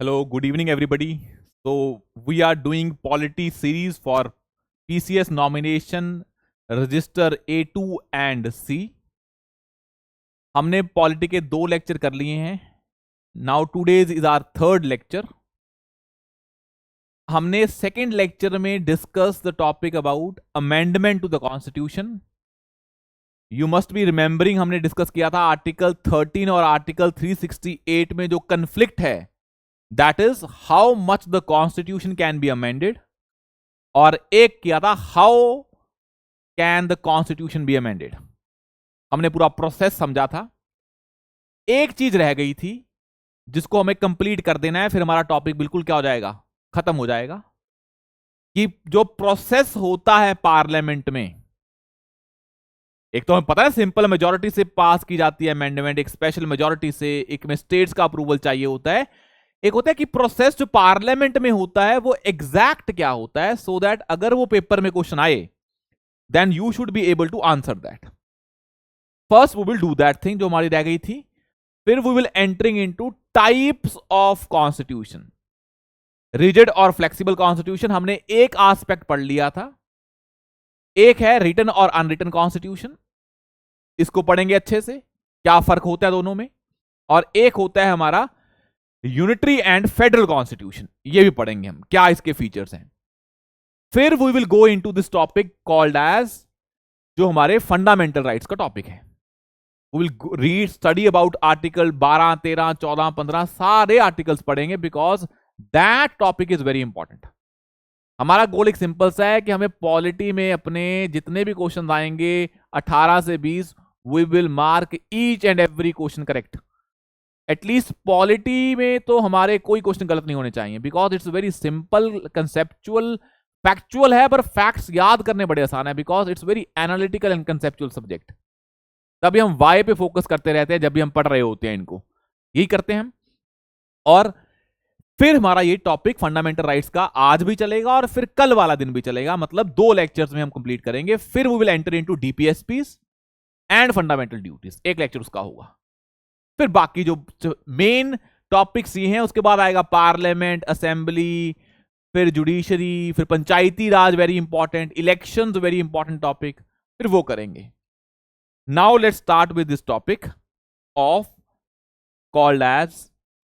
Hello, good evening, everybody. So, we are doing polity series for PCS nomination register A2 and C. हमने polity के 2 lecture कर लिए हैं. Now today's is our third lecture. हमने second lecture में discuss the topic about amendment to the constitution. You must be remembering, हमने discuss किया था आर्टिकल 13 और आर्टिकल 368 में जो कंफ्लिक्ट है, that is how much the constitution can be amended, और एक किया था how can the constitution be amended. हमने पूरा प्रोसेस समझा था. एक चीज रह गई थी जिसको हमें कंप्लीट कर देना है, फिर हमारा टॉपिक बिल्कुल क्या हो जाएगा, खत्म हो जाएगा. कि जो प्रोसेस होता है पार्लियामेंट में, एक तो हमें पता है सिंपल मेजॉरिटी से पास की जाती है अमेंडमेंट, एक स्पेशल मेजॉरिटी से, एक में स्टेट्स का अप्रूवल चाहिए होता है. एक होता है कि प्रोसेस जो पार्लियामेंट में होता है वो एग्जैक्ट क्या होता है, सो दैट अगर वो पेपर में क्वेश्चन आए then you should be able to answer that. First we will do that thing जो हमारी रह गई थी. फिर we will entering into types of constitution. Rigid और फ्लेक्सिबल कॉन्स्टिट्यूशन हमने एक एस्पेक्ट पढ़ लिया था. एक है रिटन और अनरिटन कॉन्स्टिट्यूशन, इसको पढ़ेंगे अच्छे से, क्या फर्क होता है दोनों में. और एक होता है हमारा यूनिटरी एंड फेडरल कॉन्स्टिट्यूशन, ये भी पढ़ेंगे हम, क्या इसके फीचर्स हैं. फिर we will go into this topic called as, जो हमारे फंडामेंटल राइट्स का टॉपिक है. We will read study about article 12, 13, 14, 15, सारे आर्टिकल्स पढ़ेंगे, because that topic is very important. हमारा गोल एक सिंपल सा है कि हमें पॉलिटी में अपने जितने भी क्वेश्चन आएंगे 18 से 20, we will mark each and every question correct. At least polity में तो हमारे कोई क्वेश्चन गलत नहीं होने चाहिए, because it's very simple, conceptual, factual है, पर फैक्ट्स याद करने बड़े आसान है, because it's very analytical and conceptual subject. तभी हम वाई पे फोकस करते रहते हैं जब भी हम पढ़ रहे होते हैं, इनको यही करते हैं हम. और फिर हमारा ये टॉपिक फंडामेंटल राइट्स का आज भी चलेगा और फिर कल वाला दिन भी चलेगा, मतलब 2 लेक्चर्स में हम कंप्लीट करेंगे. फिर we will enter into DPSPs and fundamental duties, एक लेक्चर उसका होगा. फिर बाकी जो मेन टॉपिक्स ये हैं, उसके बाद आएगा पार्लियामेंट, असेंबली, फिर जुडिशरी, फिर panchayati raj, very important, elections very important topic, फिर वो करेंगे. Now let's start with this topic of called as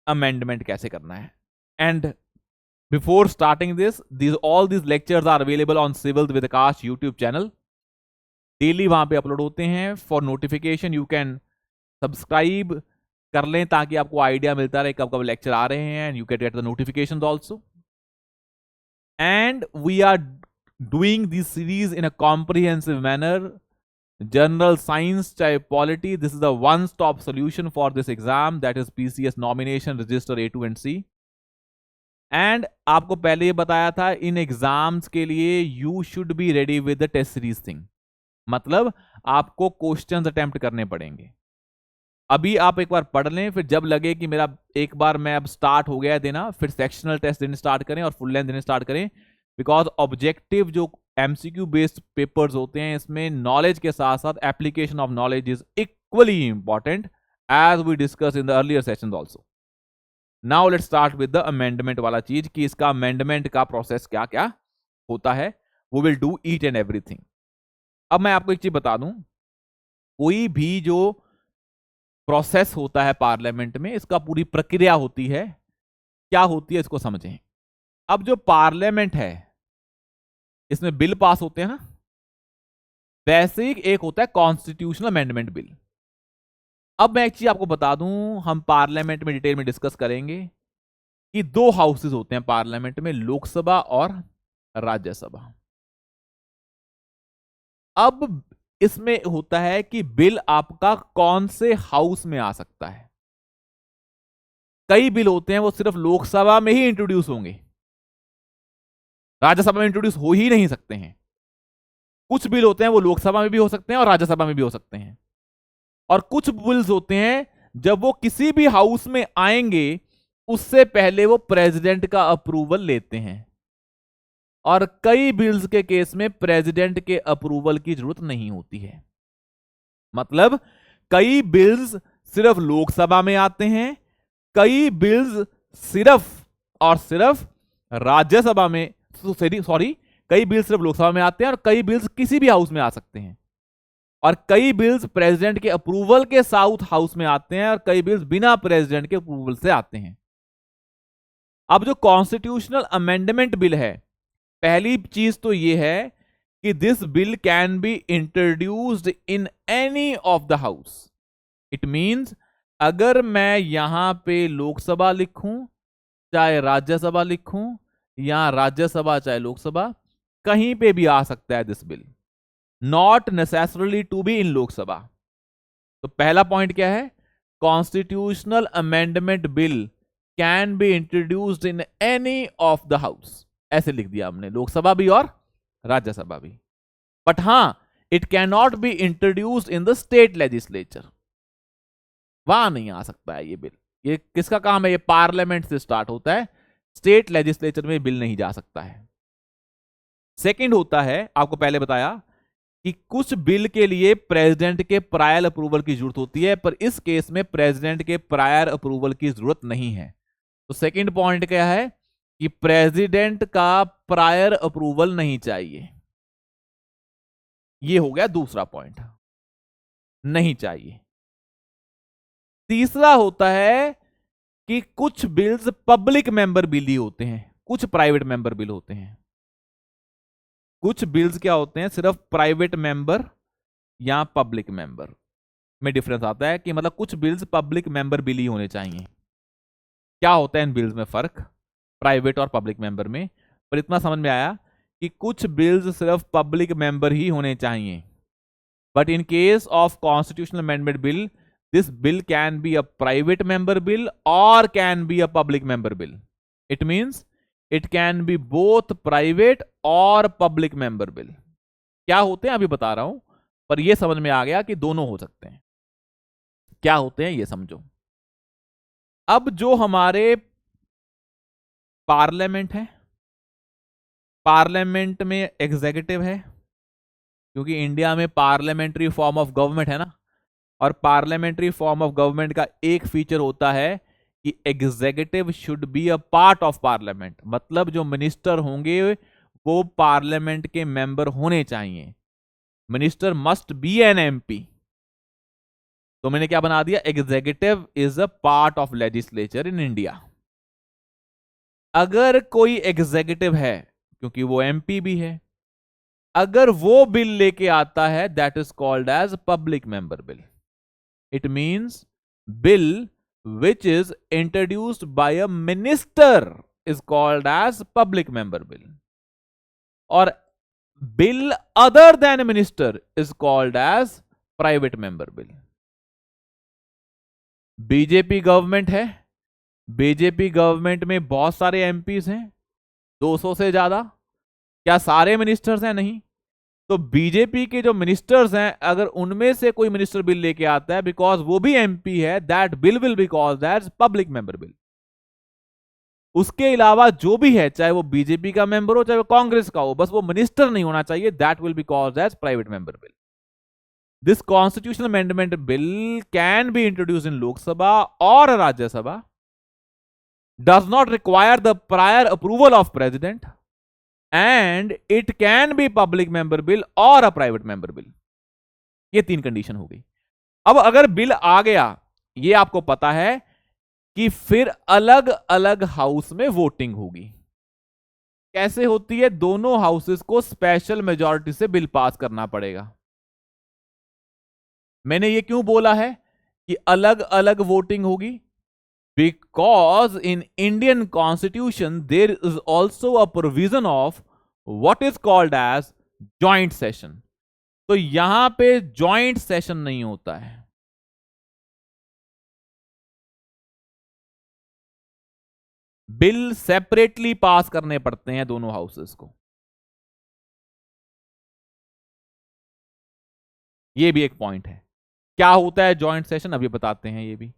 amendment कैसे करना है. And before starting this, all these lectures are available on civil with Aakash YouTube channel. Daily वहां पे upload होते हैं. For notification you can subscribe कर लें ताकि आपको आइडिया मिलता रहे कब कब लेक्चर आ रहे हैं, and you can get the notifications also. And we are doing this series in a comprehensive manner. General science चाहे polity, this is the one stop solution for this exam, that is PCS nomination register A2 and C. And आपको पहले ये बताया था, इन exams के लिए you should be ready with the test series thing, मतलब आपको क्वेश्चंस अटेम्प्ट करने पड़ेंगे. अभी आप एक बार पढ़ लें, फिर जब लगे कि मेरा एक बार मैं अब स्टार्ट हो गया है देना, फिर सेक्शनल टेस्ट देने स्टार्ट करें और फुल लेंथ देने स्टार्ट करें. बिकॉज ऑब्जेक्टिव जो एमसीक्यू बेस्ड पेपर्स होते हैं, इसमें नॉलेज के साथ साथ application of knowledge is equally important, as we discuss in the earlier sessions also. Now let's start with the amendment वाला चीज, कि इसका अमेंडमेंट का प्रोसेस क्या क्या होता है. We will do each and everything. अब मैं आपको एक चीज बता दूं, कोई भी जो प्रोसेस होता है पार्लियामेंट में, इसका पूरी प्रक्रिया होती है, क्या होती है इसको समझें. अब जो पार्लियामेंट है, इसमें बिल पास होते हैं ना, वैसे ही एक होता है कॉन्स्टिट्यूशनल अमेंडमेंट बिल. अब मैं एक चीज आपको बता दूं, हम पार्लियामेंट में डिटेल में डिस्कस करेंगे कि 2 हाउसेस होते हैं पार्लियामेंट में, लोकसभा और राज्यसभा. अब इसमें होता है कि बिल आपका कौन से हाउस में आ सकता है. कई बिल होते हैं वो सिर्फ लोकसभा में ही इंट्रोड्यूस होंगे, राज्यसभा में इंट्रोड्यूस हो ही नहीं सकते हैं. कुछ बिल होते हैं वो लोकसभा में भी हो सकते हैं और राज्यसभा में भी हो सकते हैं. और कुछ बिल्स होते हैं जब वो किसी भी हाउस में आएंगे, उससे पहले वो प्रेसिडेंट का अप्रूवल लेते हैं. और कई बिल्स के केस में प्रेसिडेंट के अप्रूवल की जरूरत नहीं होती है. मतलब कई बिल्स सिर्फ लोकसभा में आते हैं, कई बिल्स सिर्फ और सिर्फ राज्यसभा में, सॉरी, कई बिल्स सिर्फ लोकसभा में आते हैं और कई बिल्स किसी भी हाउस में आ सकते हैं, और कई बिल्स प्रेसिडेंट के अप्रूवल के साउथ हाउस में आते हैं और कई बिल्स बिना प्रेसिडेंट के अप्रूवल से आते हैं। अब जो कॉन्स्टिट्यूशनल अमेंडमेंट बिल है, पहली चीज तो यह है कि this bill can be introduced in any of the house. It means अगर मैं यहां पे लोकसभा लिखूं चाहे राज्यसभा लिखूं, या राज्यसभा चाहे लोकसभा, कहीं पे भी आ सकता है this bill, not necessarily to be in Lok Sabha. तो पहला पॉइंट क्या है, constitutional amendment bill can be introduced in any of the house, ऐसे लिख दिया हमने, लोकसभा भी और राज्यसभा भी। बट हां, it can not be introduced in the state legislature, वहां नहीं आ सकता है ये बिल। ये किसका काम है, ये पार्लियामेंट से स्टार्ट होता है, स्टेट लेजिस्लेचर में बिल नहीं जा सकता है। सेकंड होता है, आपको पहले बताया कि कुछ बिल के लिए प्रेसिडेंट के प्रायर अप्रूवल की जरूरत होती है, पर इस केस में प्रेसिडेंट के प्रायर अप्रूवल की जरूरत नहीं है। तो सेकंड पॉइंट क्या है कि प्रेसिडेंट का प्रायर अप्रूवल नहीं चाहिए, ये हो गया दूसरा पॉइंट, नहीं चाहिए। तीसरा होता है कि कुछ बिल्स पब्लिक मेंबर बिल ही होते हैं, कुछ प्राइवेट मेंबर बिल होते हैं। कुछ बिल्स क्या होते हैं, सिर्फ प्राइवेट मेंबर या पब्लिक मेंबर में डिफरेंस आता है, कि मतलब कुछ बिल्स पब्लिक मेंबर बिल ही होने चाहिए। क्या होता है इन बिल्स में फर्क प्राइवेट और पब्लिक मेंबर में, पर इतना समझ में आया कि कुछ बिल्स सिर्फ पब्लिक मेंबर ही होने चाहिए। But in case of constitutional amendment bill, this bill can be a private member bill or can be a public member bill. It means it can be both private और public member bill. क्या होते हैं अभी बता रहा हूं, पर यह समझ में आ गया कि दोनों हो सकते हैं। क्या होते हैं ये समझो। अब जो हमारे पार्लियामेंट है, पार्लियामेंट में एग्जीक्यूटिव है, क्योंकि इंडिया में पार्लियामेंट्री फॉर्म ऑफ गवर्नमेंट है ना, और पार्लियामेंट्री फॉर्म ऑफ गवर्नमेंट का एक फीचर होता है कि executive should be a part of parliament, मतलब जो मिनिस्टर होंगे वो पार्लियामेंट के मेंबर होने चाहिए। Minister must be an MP. तो मैंने क्या बना दिया, executive is a part of legislature in India. अगर कोई एग्जीक्यूटिव है, क्योंकि वो एमपी भी है, अगर वो बिल लेके आता है, that is called as public member bill. It means bill which is introduced by a minister is called as public member bill, or bill other than a minister is called as private member bill. BJP government है, BJP government में बहुत सारे MPs हैं, 200 से ज्यादा। क्या सारे ministers हैं? नहीं। तो बीजेपी के जो मिनिस्टर्स हैं, अगर उनमें से कोई मिनिस्टर बिल लेके आता है, बिकॉज वो भी एमपी है, that bill will be called as public member bill. उसके अलावा जो भी है, चाहे वो बीजेपी का मेंबर हो चाहे वो कांग्रेस का हो, बस वो मिनिस्टर नहीं होना चाहिए, that will be called as private member bill. This constitutional amendment bill can be introduce in Lok Sabha और Rajya Sabha, does not require the prior approval of president, and it can be public member bill और a private member bill. ये 3 condition हो गई। अब अगर bill आ गया, ये आपको पता है कि फिर अलग अलग हाउस में वोटिंग होगी। कैसे होती है? दोनों हाउसेस को स्पेशल मेजॉरिटी से बिल पास करना पड़ेगा। मैंने ये क्यों बोला है कि अलग अलग वोटिंग होगी? Because in Indian constitution there is also a provision of what is called as joint session. तो यहां पे जॉइंट सेशन नहीं होता है। बिल सेपरेटली पास करने पड़ते हैं दोनों हाउसेस को। ये भी एक पॉइंट है। क्या होता है जॉइंट सेशन, अभी बताते हैं। ये भी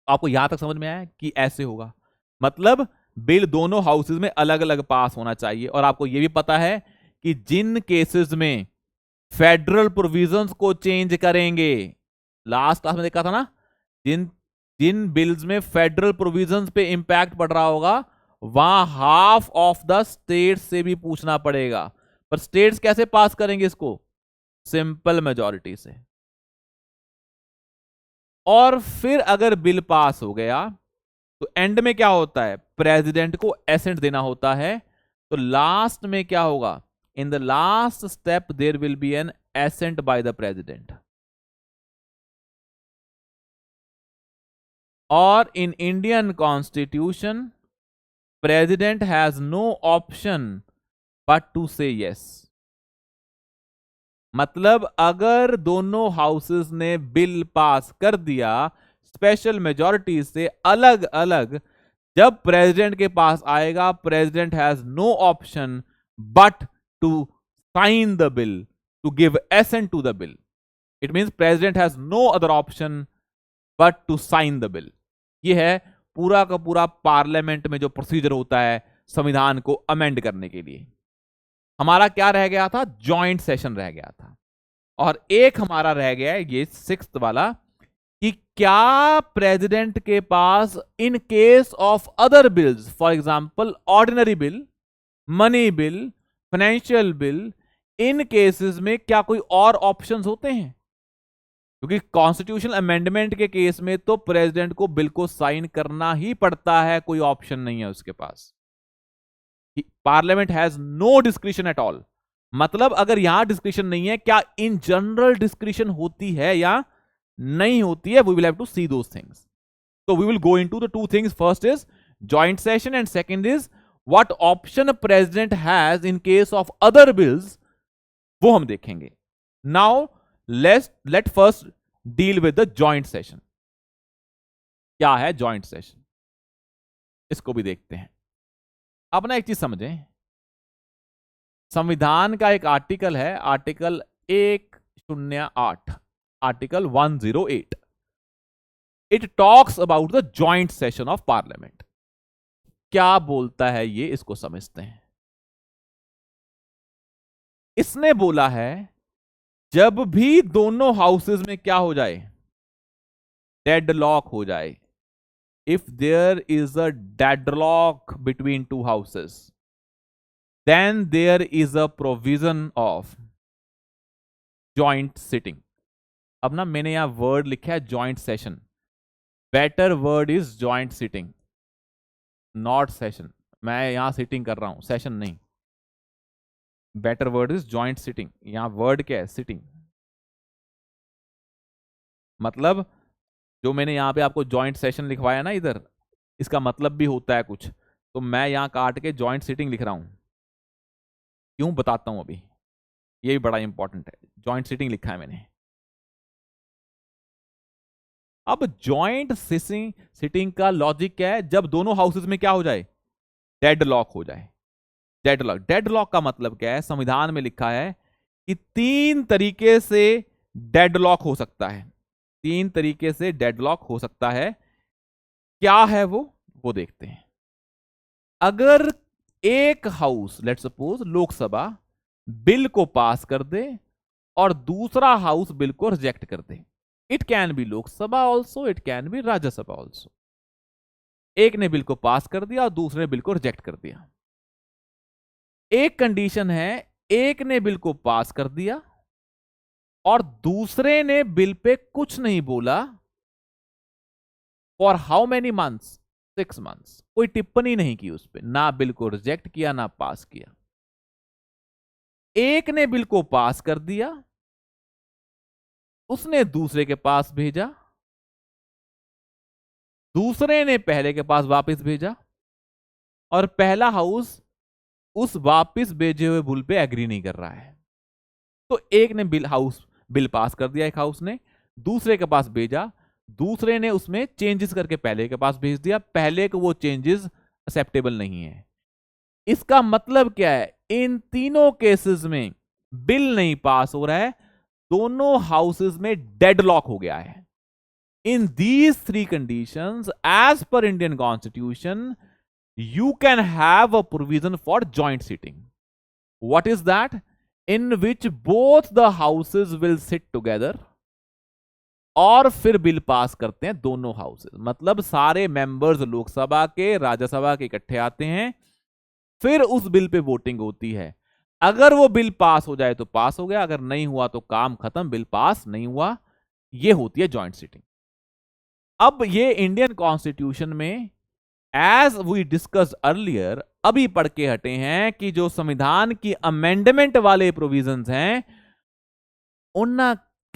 आपको यहां तक समझ में आया कि ऐसे होगा, मतलब बिल दोनों हाउसेस में अलग अलग पास होना चाहिए। और आपको यह भी पता है कि जिन केसेस में फेडरल प्रोविजंस को चेंज करेंगे, लास्ट क्लास में देखा था ना, जिन जिन बिल्स में फेडरल प्रोविजंस पे इंपैक्ट पड़ रहा होगा वहां हाफ ऑफ द स्टेट से भी पूछना पड़ेगा। पर स्टेट्स कैसे पास करेंगे इसको? सिंपल मेजॉरिटी से। और फिर अगर बिल पास हो गया तो एंड में क्या होता है? प्रेसिडेंट को एसेंट देना होता है। तो लास्ट में क्या होगा? In the last step there will be an assent by the president. और in Indian constitution president has no option but to say yes. मतलब अगर दोनों हाउसेस ने बिल पास कर दिया स्पेशल मेजॉरिटी से अलग अलग, जब प्रेसिडेंट के पास आएगा president has no option but to sign the bill, to give assent to the bill. It means president has no other option but to sign the bill. यह है पूरा का पूरा पार्लियामेंट में जो प्रोसीजर होता है संविधान को अमेंड करने के लिए। हमारा क्या रह गया था? जॉइंट सेशन रह गया था। और एक हमारा रह गया है ये 6th वाला कि क्या प्रेसिडेंट के पास in case of other bills, for example ordinary bill, money bill, financial bill, in cases में क्या कोई और ऑप्शंस होते हैं? क्योंकि कॉन्स्टिट्यूशनल अमेंडमेंट के केस में तो प्रेसिडेंट को बिल को साइन करना ही पड़ता है, कोई ऑप्शन नहीं है उसके पास। Parliament has no discretion at all. मतलब अगर यहां डिस्क्रिशन नहीं है, क्या इन जनरल डिस्क्रिशन होती है या नहीं होती है? We will have to see those things. तो we will go into the two things. First is joint session and second is what option president has in case of other bills, वो हम देखेंगे। Now let first deal with the joint session. क्या है joint session, इसको भी देखते हैं। अब ना एक चीज समझें, संविधान का एक आर्टिकल है, article 108, article 108। It talks about the joint session of parliament. क्या बोलता है ये, इसको समझते हैं। इसने बोला है जब भी दोनों हाउसेस में क्या हो जाए? डेडलॉक हो जाए। If there is a deadlock between two houses, then there is a provision of joint sitting। अब ना मैंने यहां वर्ड लिखा है joint session, better word is joint sitting, not session. मैं यहां सिटिंग कर रहा हूं, सेशन नहीं। Better word is joint sitting. यहां वर्ड क्या है? सिटिंग। मतलब जो मैंने यहां पे आपको जॉइंट सेशन लिखवाया ना इधर, इसका मतलब भी होता है कुछ, तो मैं यहां काट के जॉइंट सिटिंग लिख रहा हूं। क्यों, बताता हूं अभी। ये भी बड़ा इंपॉर्टेंट है, जॉइंट सिटिंग लिखा है मैंने। अब जॉइंट सिटिंग का लॉजिक क्या है? जब दोनों हाउसेस में क्या हो जाए? डेडलॉक हो जाए। डेडलॉक, डेडलॉक का मतलब क्या है? संविधान में लिखा है कि 3 तरीके से डेडलॉक हो सकता है। 3 तरीके से डेडलॉक हो सकता है। क्या है वो देखते हैं। अगर एक house, let's suppose Lok Sabha, bill को पास कर दे और दूसरा हाउस बिल को रिजेक्ट कर दे, it can be Lok Sabha also, it can be Rajya Sabha also. एक ने बिल को पास कर दिया और दूसरे ने बिल को रिजेक्ट कर दिया। एक कंडीशन है, एक ने बिल को पास कर दिया और दूसरे ने बिल पे कुछ नहीं बोला for how many months? 6 months. कोई टिप्पणी नहीं की उस पर, ना बिल को रिजेक्ट किया ना पास किया। एक ने बिल को पास कर दिया, उसने दूसरे के पास भेजा, दूसरे ने पहले के पास वापस भेजा, और पहला हाउस उस वापस भेजे हुए बिल पे एग्री नहीं कर रहा है। तो एक ने बिल पास कर दिया, एक हाउस ने दूसरे के पास भेजा, दूसरे ने उसमें चेंजेस करके पहले के पास भेज दिया, पहले को वो चेंजेस एक्सेप्टेबल नहीं है। इसका मतलब क्या है? इन तीनों केसेस में बिल नहीं पास हो रहा है, दोनों हाउसेस में डेडलॉक हो गया है। In these 3 conditions, as per Indian constitution, you can have a provision for joint sitting. What is that? In which both the houses will sit together और फिर बिल पास करते हैं दोनों हाउसेस, मतलब सारे मेंबर्स लोकसभा के राज्यसभा के इकट्ठे आते हैं, फिर उस बिल पे वोटिंग होती है। अगर वो बिल पास हो जाए तो पास हो गया, अगर नहीं हुआ तो काम खत्म, बिल पास नहीं हुआ। ये होती है जॉइंट सिटिंग। अब ये इंडियन कॉन्स्टिट्यूशन में एज वी डिस्कस अर्लियर अभी पढ़ के हटे हैं कि जो संविधान की अमेंडमेंट वाले प्रोविजंस हैं उन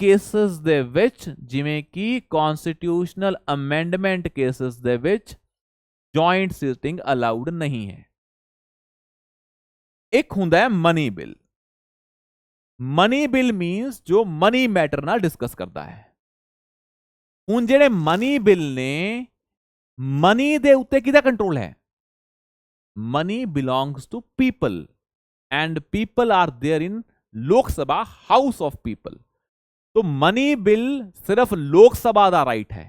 केसेस दे विच जिमें कि कॉन्स्टिट्यूशनल अमेंडमेंट केसेस दे विच जॉइंट सिटिंग अलाउड नहीं है। एक हुंदा है money bill. Money bill means जो मनी मैटर ना डिस्कस करता है। हुन जेड़े मनी बिल ने मनी दे उत्ते किदा कंट्रोल है? Money belongs to people and people are there in Lok Sabha house of people. तो मनी बिल सिर्फ लोकसभा दा राइट है,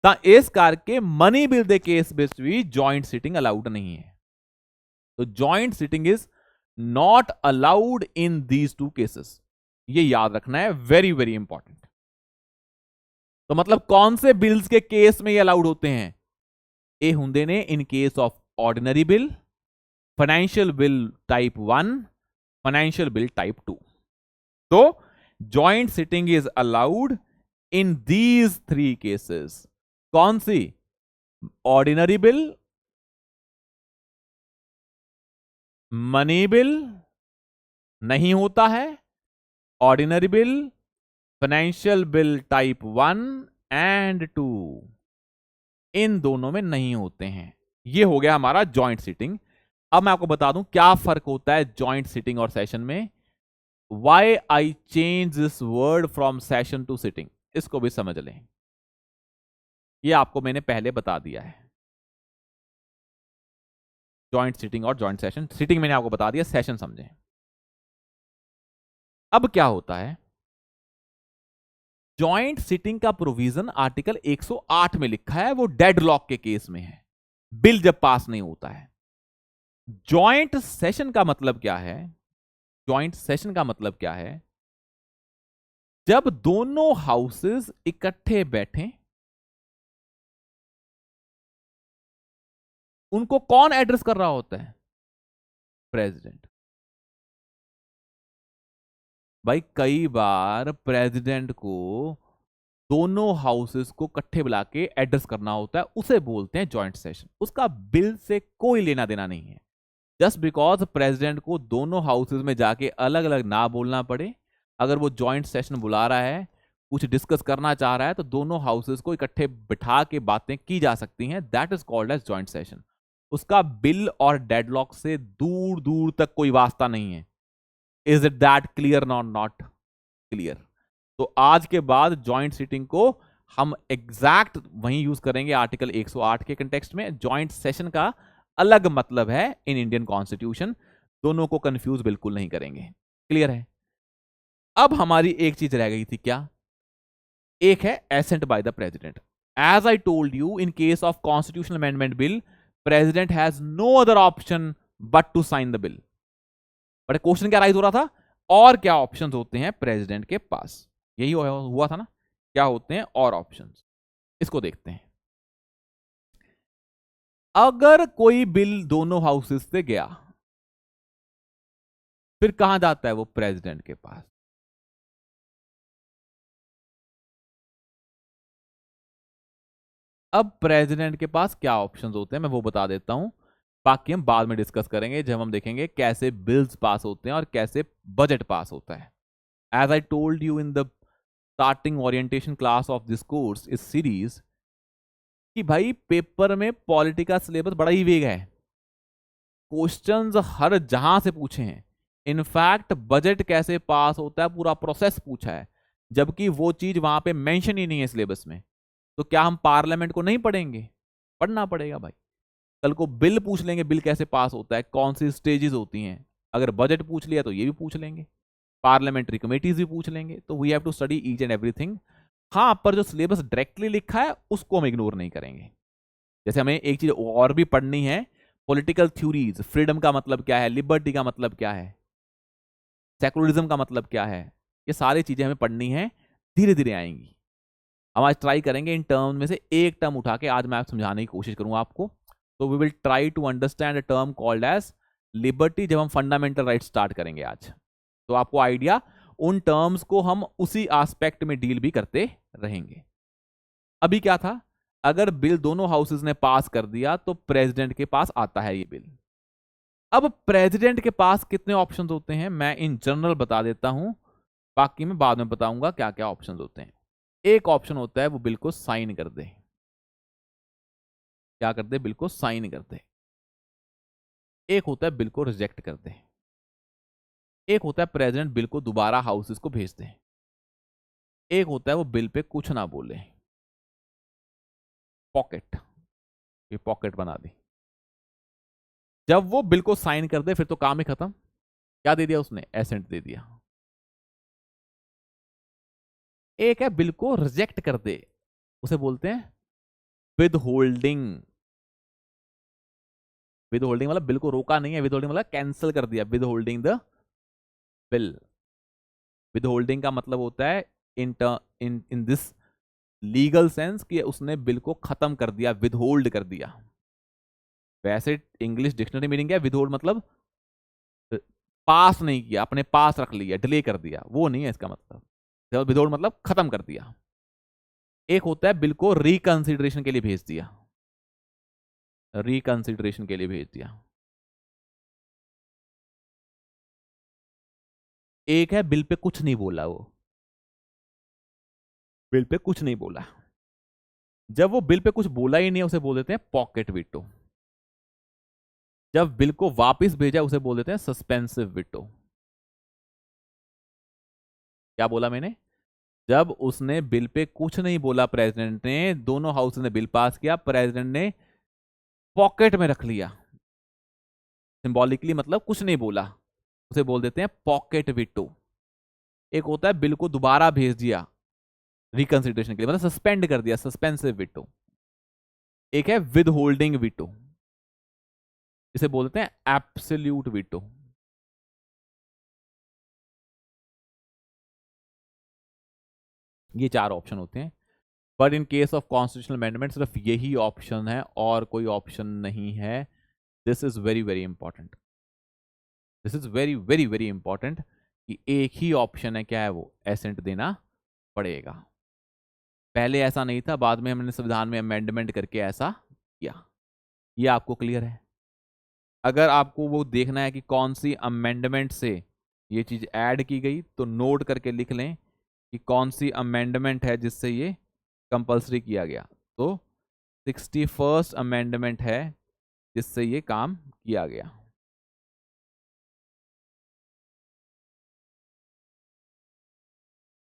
ਤਾਂ ਇਸ ਕਰਕੇ मनी बिल ਦੇ केस ਵਿੱਚ ਵੀ जॉइंट सिटिंग अलाउड नहीं है। तो joint sitting is not allowed in these two cases. ये याद रखना है, वेरी वेरी इंपॉर्टेंट। तो मतलब कौन से बिल्स के केस में ये अलाउड होते हैं? ये हुंदे ने इन case of ordinary bill, financial bill type 1, financial bill type 2। तो joint sitting is allowed in these 3 cases. कौन सी? ऑर्डिनरी बिल, मनी बिल नहीं होता है, ordinary bill, financial bill type 1 and 2, इन दोनों में नहीं होते हैं। ये हो गया हमारा जॉइंट सिटिंग। अब मैं आपको बता दूं क्या फर्क होता है जॉइंट सिटिंग और सेशन में। Why I change this word from session to sitting, इसको भी समझ लें। ये आपको मैंने पहले बता दिया है, जॉइंट सिटिंग और जॉइंट सेशन। सिटिंग मैंने आपको बता दिया, सेशन समझें। अब क्या होता है, जॉइंट सिटिंग का प्रोविजन आर्टिकल 108 में लिखा है, वो डेडलॉक के केस में है, बिल जब पास नहीं होता है। जॉइंट सेशन का मतलब क्या है? जॉइंट सेशन का मतलब क्या है? जब दोनों हाउसेस इकट्ठे बैठे, उनको कौन एड्रेस कर रहा होता है? प्रेसिडेंट। भाई कई बार प्रेसिडेंट को दोनों हाउसेस को इकट्ठे बुला के एड्रेस करना होता है, उसे बोलते हैं जॉइंट सेशन। उसका बिल से कोई लेना देना नहीं है। जस्ट बिकॉज प्रेसिडेंट को दोनों हाउसेस में जाके अलग अलग ना बोलना पड़े, अगर वो जॉइंट सेशन बुला रहा है, कुछ डिस्कस करना चाह रहा है, तो दोनों हाउसेस को इकट्ठे बिठा के बातें की जा सकती हैं। That is called as joint session. उसका बिल और डेडलॉक से दूर दूर तक कोई वास्ता नहीं है। Is it that clear? Not clear? तो आज के बाद जॉइंट सिटिंग को हम एग्जैक्ट वहीं यूज करेंगे आर्टिकल 108 के कंटेक्स्ट में। जॉइंट सेशन का अलग मतलब है इन इंडियन कॉन्स्टिट्यूशन, दोनों को कंफ्यूज बिल्कुल नहीं करेंगे। क्लियर है? अब हमारी एक चीज रह गई थी, क्या? एक है assent by the president. As I told you, in case of constitutional amendment bill, president has no other option but to sign the bill. But question क्या राइज हो रहा था, और क्या ऑप्शंस होते हैं प्रेसिडेंट के पास? यही हुआ था ना, क्या होते हैं और ऑप्शंस? इसको देखते हैं। अगर कोई बिल दोनों हाउसेस से गया, फिर कहां जाता है वो? प्रेसिडेंट के पास। अब प्रेसिडेंट के पास क्या ऑप्शंस होते हैं मैं वो बता देता हूं, बाकी हम बाद में डिस्कस करेंगे जब हम देखेंगे कैसे बिल्स पास होते हैं और कैसे बजट पास होता है। As I told you in the starting orientation class of this course, इस सीरीज, कि भाई पेपर में पॉलिटी का सिलेबस बड़ा ही वेग है, क्वेश्चंस हर जहां से पूछे हैं। इनफैक्ट बजट कैसे पास होता है पूरा प्रोसेस पूछा है, जबकि वो चीज वहां पे मेंशन ही नहीं है सिलेबस में। तो क्या हम पार्लियामेंट को नहीं पढ़ेंगे? पढ़ना पड़ेगा भाई। कल को बिल पूछ लेंगे, बिल कैसे पास होता है, कौन सी स्टेजेस होती हैं। अगर बजट पूछ लिया तो ये भी पूछ लेंगे, पार्लियामेंट्री कमेटीज भी पूछ लेंगे। तो we have to study each and everything. हाँ, पर जो सिलेबस डायरेक्टली लिखा है उसको हम इग्नोर नहीं करेंगे। जैसे हमें एक चीज और भी पढ़नी है, पॉलिटिकल थ्योरीज, फ्रीडम का मतलब क्या है, लिबर्टी का मतलब क्या है, सेकुलरिज्म का मतलब क्या है, ये सारी चीजें हमें पढ़नी है, धीरे धीरे आएंगी। हम आज ट्राई करेंगे इन टर्म में से एक टर्म उठा के आज मैं समझाने की कोशिश करूंगा आपको। तो we will try to understand a term called as liberty जब हम फंडामेंटल राइट स्टार्ट करेंगे आज। तो आपको आइडिया, उन टर्म्स को हम उसी एस्पेक्ट में डील भी करते रहेंगे। अभी क्या था, अगर बिल दोनों हाउसेस ने पास कर दिया तो प्रेसिडेंट के पास आता है ये बिल। अब प्रेसिडेंट के पास कितने ऑप्शंस होते हैं मैं इन जनरल बता देता हूं, बाकी मैं बाद में बताऊंगा क्या क्या ऑप्शंस होते हैं। एक ऑप्शन होता है वो बिल को साइन कर दे। क्या कर दे? बिल को साइन कर दे। एक होता है बिल को रिजेक्ट कर दे। एक होता है प्रेसिडेंट बिल को दोबारा हाउसेस को भेज दे। एक होता है वो बिल पे कुछ ना बोले, पॉकेट, ये पॉकेट बना दी। जब वो बिल को साइन कर दे फिर तो काम ही खत्म। क्या दे दिया उसने? एसेंट दे दिया। एक है बिल को रिजेक्ट कर दे, उसे बोलते हैं विद होल्डिंग। विद होल्डिंग मतलब बिल को रोका नहीं है, विद होल्डिंग मतलब कैंसिल कर दिया, with holding the bill. With holding का मतलब होता है इन इन दिस लीगल सेंस कि उसने बिल को खत्म कर दिया, विद होल्ड कर दिया। वैसे इंग्लिश डिक्शनरी मीनिंग है विद होल्ड मतलब पास नहीं किया, अपने पास रख लिया, डिले कर दिया, वो नहीं है इसका मतलब। विद होल्ड मतलब खत्म कर दिया। एक होता है बिल को रिकंसिडरेशन के लिए भेज दिया, रिकंसिडरेशन के लिए भेज दिया। एक है बिल पे कुछ नहीं बोला, वो बिल पे कुछ नहीं बोला। जब वो बिल पे कुछ बोला ही नहीं है उसे बोल देते हैं पॉकेट वीटो। जब बिल को वापस भेजा उसे बोल देते हैं सस्पेंसिव वीटो। क्या बोला मैंने? जब उसने बिल पे कुछ नहीं बोला प्रेसिडेंट ने, दोनों हाउस ने बिल पास किया, प्रेसिडेंट ने पॉकेट में रख लिया, सिंबॉलिकली मतलब कुछ नहीं बोला, उसे बोल देते हैं पॉकेट वीटो। एक होता है बिल को दोबारा भेज दिया रिकंसिडरेशन के लिए, मतलब सस्पेंड कर दिया, सस्पेंसिव वीटो। एक है विद होल्डिंग वीटो, इसे बोलते हैं एब्सोल्यूट वीटो। ये चार ऑप्शन होते हैं, but in case of constitutional amendment सिर्फ यही ऑप्शन है और कोई ऑप्शन नहीं है। This is very very important, this is very very very important कि एक ही ऑप्शन है, क्या है वो? एसेंट देना पड़ेगा। पहले ऐसा नहीं था, बाद में हमने संविधान में अमेंडमेंट करके ऐसा किया। ये आपको क्लियर है? अगर आपको वो देखना है कि कौन सी अमेंडमेंट से ये चीज ऐड की गई तो नोट करके लिख लें कि कौन सी अमेंडमेंट है जिससे ये कंपलसरी किया गया। तो 61st अमेंडमेंट है जिससे ये काम किया गया।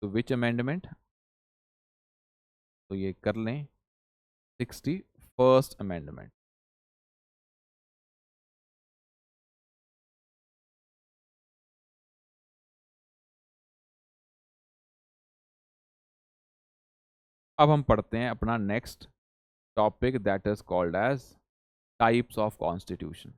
तो विच अमेंडमेंट? तो ये कर लें 61st अमेंडमेंट। अब हम पढ़ते हैं अपना next topic that is called as types of constitution.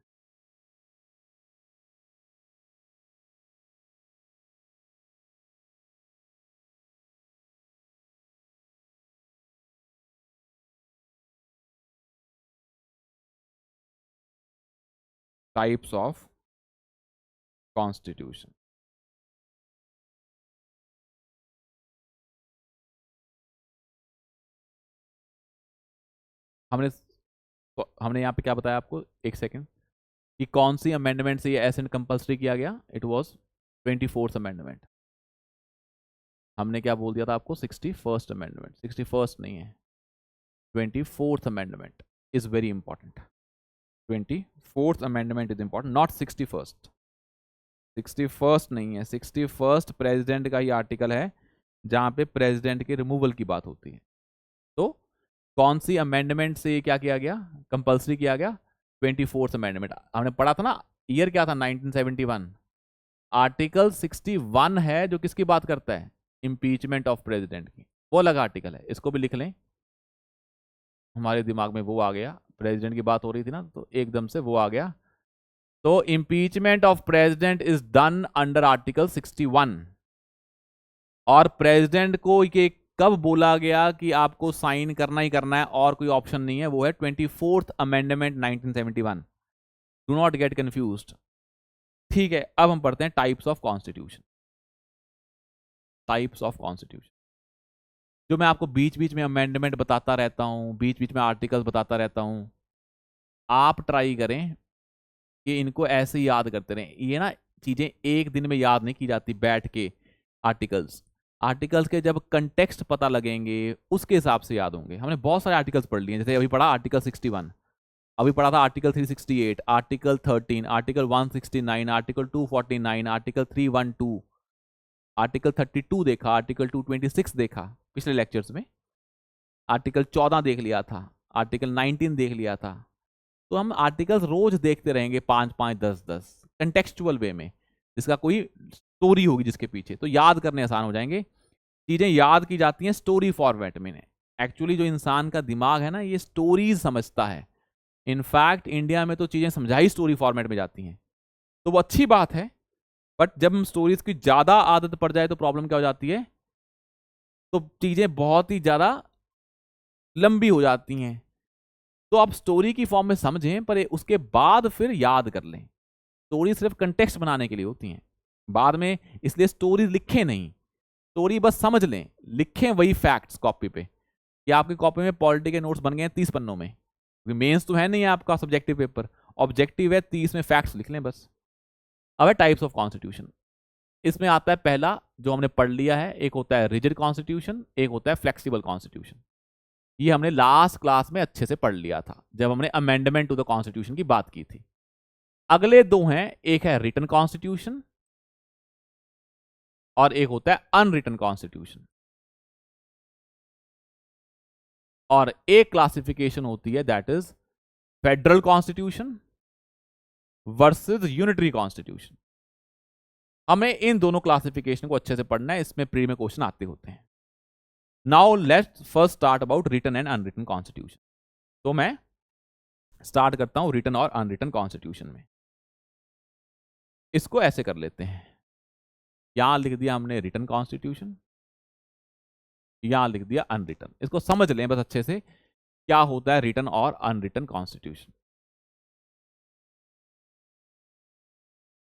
Types of constitution. हमने हमने यहाँ पे क्या बताया आपको, एक सेकेंड, कि कौन सी अमेंडमेंट से ये एसेंट कंपलसरी किया गया? It was 24th amendment. हमने क्या बोल दिया था आपको? 61st amendment. 61st नहीं है, 24th amendment is very important. 24th amendment is important, not 61st। 61st नहीं है, 61st प्रेसिडेंट का ही आर्टिकल है जहां पे प्रेसिडेंट के रिमूवल की बात होती है। तो कौन सी अमेंडमेंट से क्या किया गया, कंपलसरी किया गया? 24th amendment. हमने पढ़ा था ना, ईयर क्या था? 1971। आर्टिकल 61 है जो किसकी बात करता है? इम्पीचमेंट ऑफ प्रेसिडेंट की। वो अलग आर्टिकल है, इसको भी लिख लें, हमारे दिमाग में वो आ गया। प्रेसिडेंट की बात हो रही थी ना तो एकदम से वो आ गया। तो impeachment of president is done under article 61 और प्रेसिडेंट को ये कब बोला गया कि आपको साइन करना ही करना है और कोई ऑप्शन नहीं है, वो है 24th amendment 1971। Do not gate confused. ठीक है, अब हम पढ़ते हैं types of constitution. Types of constitution, जो मैं आपको बीच बीच में अमेंडमेंट बताता रहता हूं, बीच बीच में आर्टिकल्स बताता रहता हूं, आप ट्राई करें कि इनको ऐसे ही याद करते रहें। ये ना चीजें एक दिन में याद नहीं की जाती बैठ के। आर्टिकल्स आर्टिकल्स के जब कंटेक्स्ट पता लगेंगे उसके हिसाब से याद होंगे। हमने बहुत सारे आर्टिकल्स पढ़ लिए, जैसे अभी पढ़ा आर्टिकल 61, अभी पढ़ा था article 368, article 13, article 169, article 249, article 312, article 32 देखा, आर्टिकल 226 देखा पिछले लेक्चर्स में, आर्टिकल 14 देख लिया था, आर्टिकल 19 देख लिया था। तो हम आर्टिकल्स रोज देखते रहेंगे, 5-5, 10-10 कंटेक्चुअल वे में, जिसका कोई स्टोरी होगी जिसके पीछे, तो याद करने आसान हो जाएंगे। चीजें याद की जाती हैं स्टोरी फॉर्मेट में। एक्चुअली जो इंसान का दिमाग है ना, ये स्टोरीज समझता है। इनफैक्ट इंडिया में तो चीजें समझाई स्टोरी फॉर्मेट में जाती हैं, तो वो अच्छी बात है। बट जब हम स्टोरीज की ज्यादा आदत पड़ जाए तो प्रॉब्लम क्या हो जाती है, तो चीजें बहुत ही ज्यादा लंबी हो जाती हैं। तो आप स्टोरी की फॉर्म में समझें, पर उसके बाद फिर याद कर लें। स्टोरी सिर्फ कंटेक्स्ट बनाने के लिए होती हैं बाद में, इसलिए स्टोरी लिखें नहीं, स्टोरी बस समझ लें। लिखें वही फैक्ट्स कॉपी पे, कि आपकी कॉपी में पॉलिटी के नोट्स बन गए हैं 30 पन्नों में, क्योंकि मेंस तो है नहीं आपका सब्जेक्टिव पेपर, ऑब्जेक्टिव है, 30 में फैक्ट्स लिख लें बस। अब है टाइप्स ऑफ कॉन्स्टिट्यूशन। इसमें आता है पहला जो हमने पढ़ लिया है, एक होता है रिजिड कॉन्स्टिट्यूशन, एक होता है फ्लेक्सिबल कॉन्स्टिट्यूशन। ये हमने लास्ट क्लास में अच्छे से पढ़ लिया था जब हमने अमेंडमेंट टू द कॉन्स्टिट्यूशन की बात की थी। अगले दो हैं, एक है रिटन कॉन्स्टिट्यूशन और एक होता है अनरिटन कॉन्स्टिट्यूशन। और एक क्लासिफिकेशन होती है that is federal constitution versus unitary constitution. हमें इन दोनों क्लासिफिकेशन को अच्छे से पढ़ना है, इसमें प्री में क्वेश्चन आते होते हैं। Now let's first start about written and unwritten constitution. तो मैं स्टार्ट करता हूं रिटन और अनरिटन कॉन्स्टिट्यूशन में। इसको ऐसे कर लेते हैं, यहां लिख दिया हमने रिटन कॉन्स्टिट्यूशन, यहां लिख दिया अनरिटन। इसको समझ लें बस अच्छे से क्या होता है रिटन और अनरिटन कॉन्स्टिट्यूशन।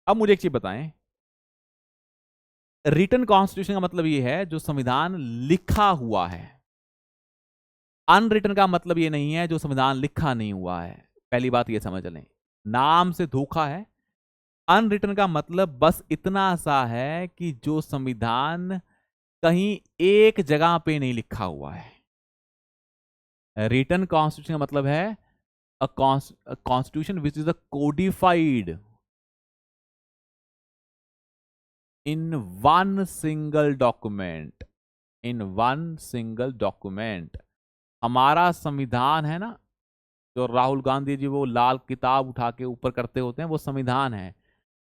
अब मुझे एक चीज बताएं, रिटन कॉन्स्टिट्यूशन का मतलब यह है जो संविधान लिखा हुआ है। अनरिटन का मतलब यह नहीं है जो संविधान लिखा नहीं हुआ है। पहली बात यह समझ लें, नाम से धोखा है। अनरिटन का मतलब बस इतना सा है कि जो संविधान कहीं एक जगह पे नहीं लिखा हुआ है। रिटन कॉन्स्टिट्यूशन का मतलब है a constitution which is a codified in one single document, in one single document. हमारा संविधान है ना, जो राहुल गांधी जी वो लाल किताब उठा के ऊपर करते होते हैं, वो संविधान है।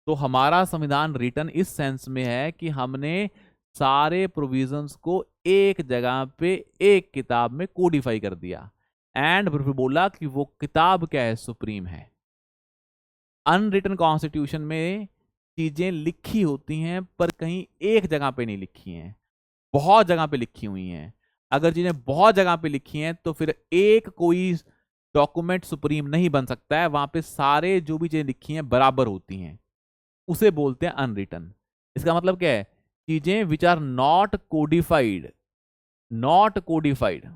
तो हमारा संविधान रिटन इस सेंस में है कि हमने सारे प्रोविजंस को एक जगह पे एक किताब में कोडिफाई कर दिया, एंड फिर बोला कि वो किताब क्या है, सुप्रीम है। अनरिटन कॉन्स्टिट्यूशन में चीजें लिखी होती हैं पर कहीं एक जगह पे नहीं लिखी हैं, बहुत जगह पे लिखी हुई हैं। अगर चीजें बहुत जगह पे लिखी हैं तो फिर एक कोई डॉक्यूमेंट सुप्रीम नहीं बन सकता है, वहां पे सारे जो भी चीजें लिखी हैं बराबर होती हैं, उसे बोलते हैं अनरिटन। इसका मतलब क्या है, चीजें which are not codified, not codified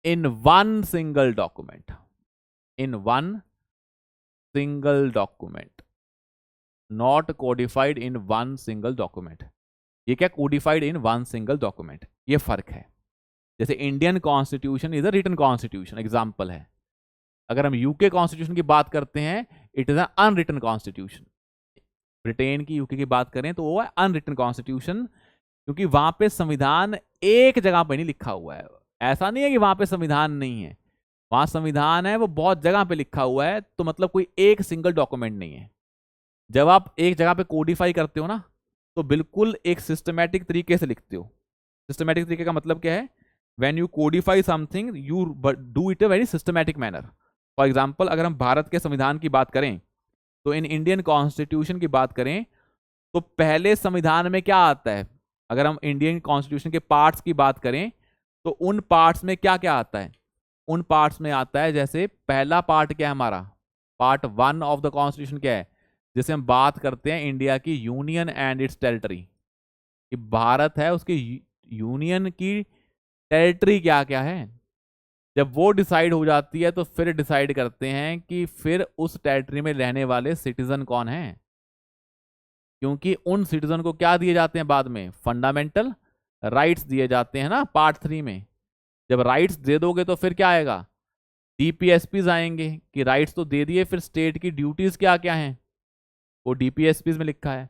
in one single document, in one single document, not codified in one single document. ये क्या, codified in one single document, ये फर्क है। जैसे Indian constitution is a written constitution, example है। अगर हम UK constitution की बात करते हैं, it is un unwritten constitution. Britain की, यूके की बात करें तो वो है अनरिटन कॉन्स्टिट्यूशन, क्योंकि वहां पे संविधान एक जगह पे नहीं लिखा हुआ है। ऐसा नहीं है कि वहां पे संविधान नहीं है, वहां संविधान है, वो बहुत जगह पे लिखा हुआ है, तो मतलब कोई एक सिंगल डॉक्यूमेंट नहीं है। जब आप एक जगह पे कोडिफाई करते हो ना, तो बिल्कुल एक सिस्टमैटिक तरीके से लिखते हो। सिस्टमैटिक तरीके का मतलब क्या है, when you Codify something you do it a very systematic manner. For example, अगर हम भारत के संविधान की बात करें, तो इन इंडियन कॉन्स्टिट्यूशन की बात करें, तो पहले संविधान में क्या आता है, अगर हम इंडियन कॉन्स्टिट्यूशन के पार्ट्स की बात करें तो उन पार्ट्स में क्या क्या आता है? उन पार्ट्स में आता है, जैसे पहला पार्ट क्या है हमारा, पार्ट 1 ऑफ द कॉन्स्टिट्यूशन क्या है, जिसे हम बात करते हैं इंडिया की यूनियन एंड इट्स टेरिटरी, कि भारत है उसकी यूनियन की टेरिटरी क्या क्या है। जब वो डिसाइड हो जाती है तो फिर डिसाइड करते हैं कि फिर उस टेरिटरी में रहने वाले सिटीजन कौन हैं, क्योंकि उन सिटीजन को क्या दिए जाते हैं बाद में, फंडामेंटल राइट्स दिए जाते हैं ना पार्ट 3 में। जब राइट्स दे दोगे तो फिर क्या आएगा, डीपीएसपीज आएंगे कि राइट्स तो दे दिए, फिर स्टेट की ड्यूटीज क्या क्या हैं वो डीपीएसपीज में लिखा है।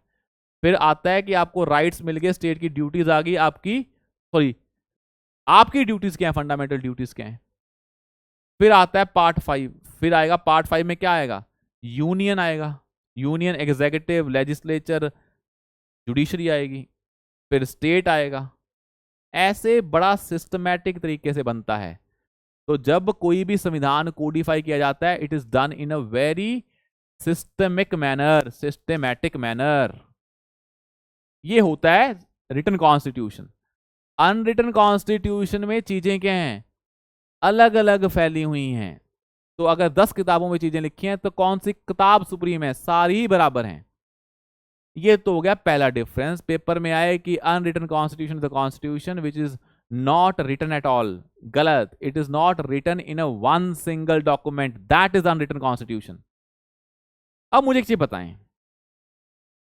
फिर आता है कि आपको राइट्स मिल गए, स्टेट की ड्यूटीज आ गई, आपकी ड्यूटीज क्या है, फंडामेंटल ड्यूटीज क्या है। फिर आता है पार्ट 5, फिर आएगा पार्ट 5 में क्या आएगा, यूनियन आएगा, यूनियन एग्जीक्यूटिव, लेजिस्लेचर, जुडिशरी आएगी, फिर स्टेट आएगा। ऐसे बड़ा सिस्टमैटिक तरीके से बनता है। तो जब कोई भी संविधान कोडिफाई किया जाता है, it is done in a very systematic manner. ये होता है रिटन कॉन्स्टिट्यूशन। अनरिटन कॉन्स्टिट्यूशन में चीजें क्या हैं, अलग अलग फैली हुई हैं। तो अगर 10 किताबों में चीजें लिखी हैं तो कौन सी किताब सुप्रीम है, सारी ही बराबर हैं। ये तो हो गया पहला डिफरेंस। पेपर में आए कि unwritten constitution the constitution which is not written at all, गलत। It is not written in a one single document, that is unwritten constitution. अब मुझे एक चीज बताएं,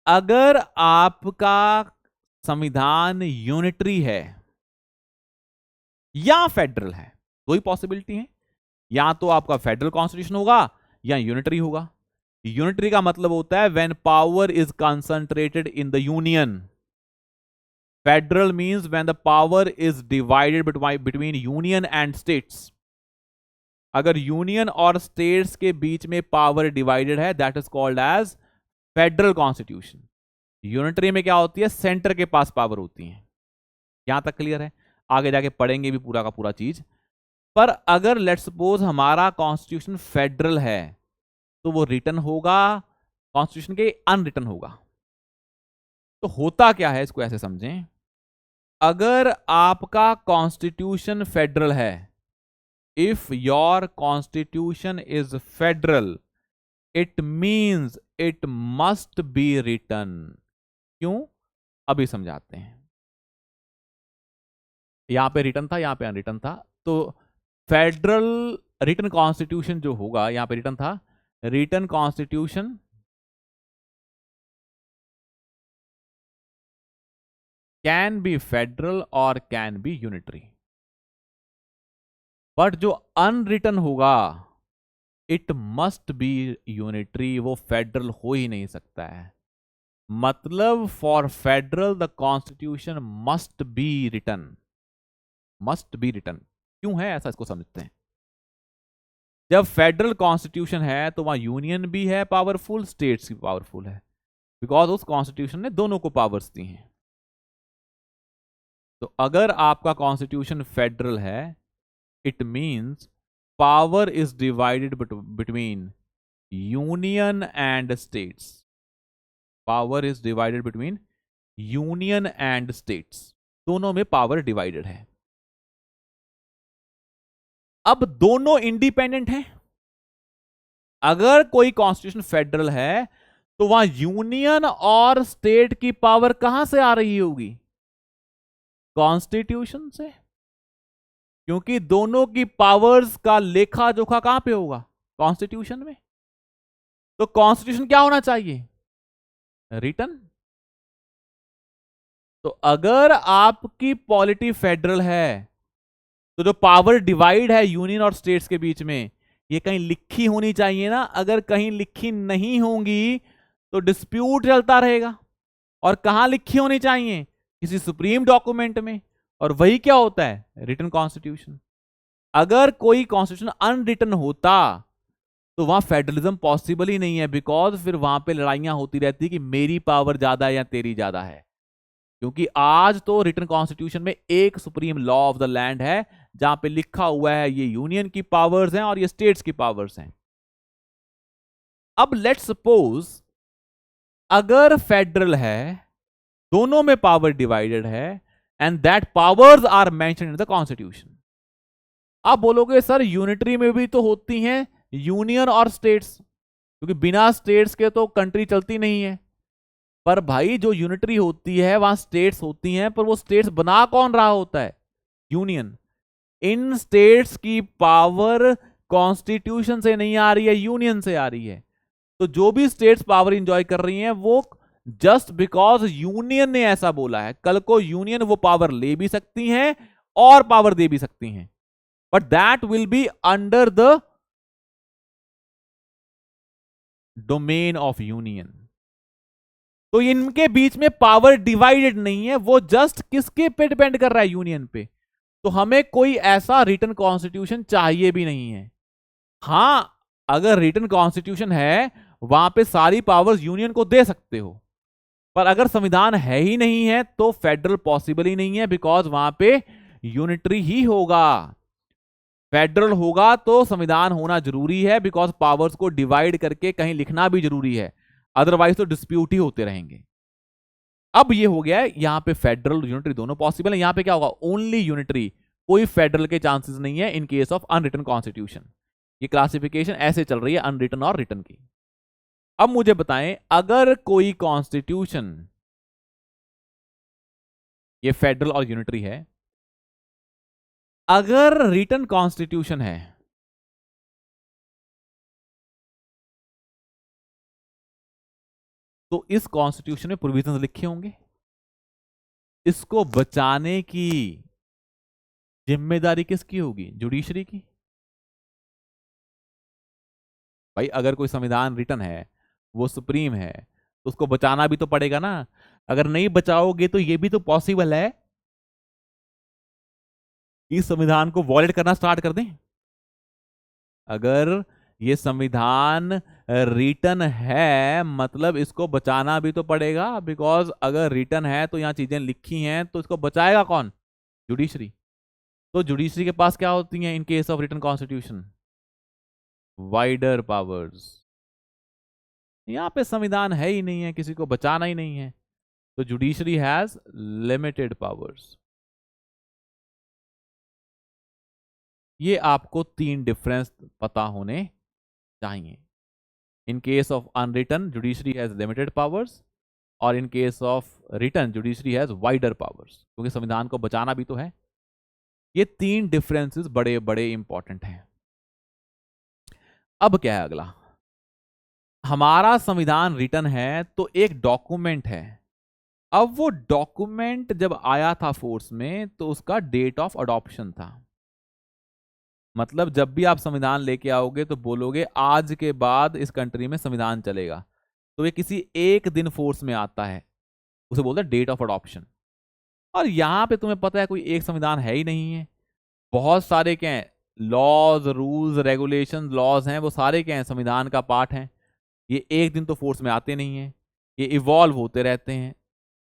अगर आपका संविधान यूनिटरी है या फेडरल है, दो ही पॉसिबिलिटी है, या तो आपका फेडरल कॉन्स्टिट्यूशन होगा या यूनिटरी होगा। यूनिटरी का मतलब होता है when power is concentrated in the union. Federal means when the power is divided between union and states. अगर यूनियन और स्टेट्स के बीच में पावर डिवाइडेड है, that is called as federal constitution. Unitary में क्या होती है, सेंटर के पास पावर होती है। यहां तक क्लियर है? आगे जाके पढ़ेंगे भी पूरा का पूरा चीज। पर अगर लेट्स सपोज हमारा कॉन्स्टिट्यूशन फेडरल है तो वो रिटन होगा कॉन्स्टिट्यूशन के, अनरिटन होगा। तो होता क्या है, इसको ऐसे समझें, अगर आपका कॉन्स्टिट्यूशन फेडरल है, if your constitution is federal, it means it must be written. क्यों, अभी समझाते हैं। यहां पे रिटन था, यहां पे अनरिटन था। तो फेडरल रिटन कॉन्स्टिट्यूशन जो होगा, यहां पे रिटन था, written constitution can be federal और कैन बी यूनिटरी। बट जो अनरिटन होगा, इट मस्ट बी यूनिटरी, वो फेडरल हो ही नहीं सकता है। मतलब for federal the constitution must be written, must be written. क्यों है ऐसा, इसको समझते हैं। जब फेडरल कॉन्स्टिट्यूशन है तो वहां यूनियन भी है पावरफुल, स्टेट्स भी पावरफुल है, बिकॉज उस कॉन्स्टिट्यूशन ने दोनों को पावर्स दी हैं। तो अगर आपका कॉन्स्टिट्यूशन फेडरल है, it means power is divided between union and states. Power is divided between union and states, दोनों में पावर डिवाइडेड है। अब दोनों इंडिपेंडेंट हैं। अगर कोई कॉन्स्टिट्यूशन फेडरल है तो वहां यूनियन और स्टेट की पावर कहां से आ रही होगी, कॉन्स्टिट्यूशन से। क्योंकि दोनों की पावर्स का लेखा जोखा कहां पे होगा, कॉन्स्टिट्यूशन में। तो कॉन्स्टिट्यूशन क्या होना चाहिए, रिटन। तो अगर आपकी पॉलिटी फेडरल है तो जो पावर डिवाइड है यूनियन और स्टेट्स के बीच में, ये कहीं लिखी होनी चाहिए ना। अगर कहीं लिखी नहीं होंगी तो डिस्प्यूट चलता रहेगा। और कहां लिखी होनी चाहिए, किसी सुप्रीम डॉक्यूमेंट में। और वही क्या होता है, रिटन कॉन्स्टिट्यूशन। अगर कोई कॉन्स्टिट्यूशन अनरिटन होता तो वहां फेडरलिज्म पॉसिबल ही नहीं है, बिकॉज फिर वहां पे लड़ाइयां होती रहती कि मेरी पावर ज्यादा है या तेरी ज्यादा है। क्योंकि आज तो रिटन कॉन्स्टिट्यूशन में एक supreme law of the land है, जहां पे लिखा हुआ है ये यूनियन की पावर्स हैं और ये स्टेट्स की पावर्स हैं। अब लेट्स सपोज अगर फेडरल है दोनों में पावर डिवाइडेड है, and that powers are mentioned in the constitution. आप बोलोगे सर यूनिटरी में भी तो होती हैं यूनियन और स्टेट्स, क्योंकि बिना स्टेट्स के तो कंट्री चलती नहीं है। पर भाई जो यूनिटरी होती है वहां स्टेट्स होती हैं, पर वो स्टेट्स बना कौन रहा होता है? यूनियन। इन स्टेट्स की पावर कॉन्स्टिट्यूशन से नहीं आ रही है, यूनियन से आ रही है। तो जो भी स्टेट्स पावर इंजॉय कर रही हैं वो जस्ट बिकॉज यूनियन ने ऐसा बोला है। कल को यूनियन वो पावर ले भी सकती हैं और पावर दे भी सकती हैं, but that will be under the domain of union. तो इनके बीच में पावर डिवाइडेड नहीं है, वो जस्ट किसके पे डिपेंड कर रहा है? यूनियन पे। तो हमें कोई ऐसा रिटन कॉन्स्टिट्यूशन चाहिए भी नहीं है। हां, अगर रिटन कॉन्स्टिट्यूशन है वहां पे सारी पावर्स यूनियन को दे सकते हो, पर अगर संविधान है ही नहीं है तो फेडरल पॉसिबल ही नहीं है, बिकॉज वहां पे यूनिटरी ही होगा। फेडरल होगा तो संविधान होना जरूरी है, बिकॉज पावर्स को डिवाइड करके कहीं लिखना भी जरूरी है, अदरवाइज तो डिस्प्यूट ही होते रहेंगे। अब ये हो गया है, यहां पे फेडरल यूनिटरी दोनों पॉसिबल है। यहां पे क्या होगा? ओनली यूनिटरी, कोई फेडरल के चांसेस नहीं है in case of unwritten constitution. ये क्लासिफिकेशन ऐसे चल रही है अनरिटन और रिटन की। अब मुझे बताएं, अगर कोई कॉन्स्टिट्यूशन, ये फेडरल और यूनिटरी है, अगर रिटन कॉन्स्टिट्यूशन है तो इस कॉन्स्टिट्यूशन में प्रोविजंस लिखे होंगे, इसको बचाने की जिम्मेदारी किसकी होगी? जुडिशरी की। भाई अगर कोई संविधान रिटन है, वो सुप्रीम है, तो उसको बचाना भी तो पड़ेगा ना। अगर नहीं बचाओगे तो ये भी तो पॉसिबल है इस संविधान को वॉलेट करना स्टार्ट कर दें। अगर ये संविधान रिटन है मतलब इसको बचाना भी तो पड़ेगा, बिकॉज अगर रिटन है तो यहां चीजें लिखी हैं, तो इसको बचाएगा कौन? जुडिशरी। तो जुडिशरी के पास क्या होती हैं in case of written constitution? Wider powers. यहां पे संविधान है ही नहीं है, किसी को बचाना ही नहीं है, तो जुडिशरी हैज लिमिटेड पावर्स। ये आपको तीन डिफरेंस पता होने चाहिए। In case of unwritten judiciary has limited powers, और in case of written judiciary has wider powers, क्योंकि संविधान को बचाना भी तो है। ये तीन डिफरेंसेस बड़े बड़े इंपॉर्टेंट हैं। अब क्या है अगला? हमारा संविधान रिटन है तो एक डॉक्यूमेंट है। अब वो डॉक्यूमेंट जब आया था फोर्स में तो उसका डेट ऑफ अडॉप्शन था। मतलब जब भी आप संविधान लेके आओगे तो बोलोगे आज के बाद इस कंट्री में संविधान चलेगा, तो ये किसी एक दिन फोर्स में आता है, उसे बोलते हैं डेट ऑफ अडॉप्शन। और यहां पे तुम्हें पता है कोई एक संविधान है ही नहीं है, बहुत सारे क्या हैं, लॉज, रूल्स, रेगुलेशन, लॉज हैं, वो सारे क्या हैं, संविधान का पार्ट हैं। ये एक दिन तो फोर्स में आते नहीं है, ये इवॉल्व होते रहते हैं।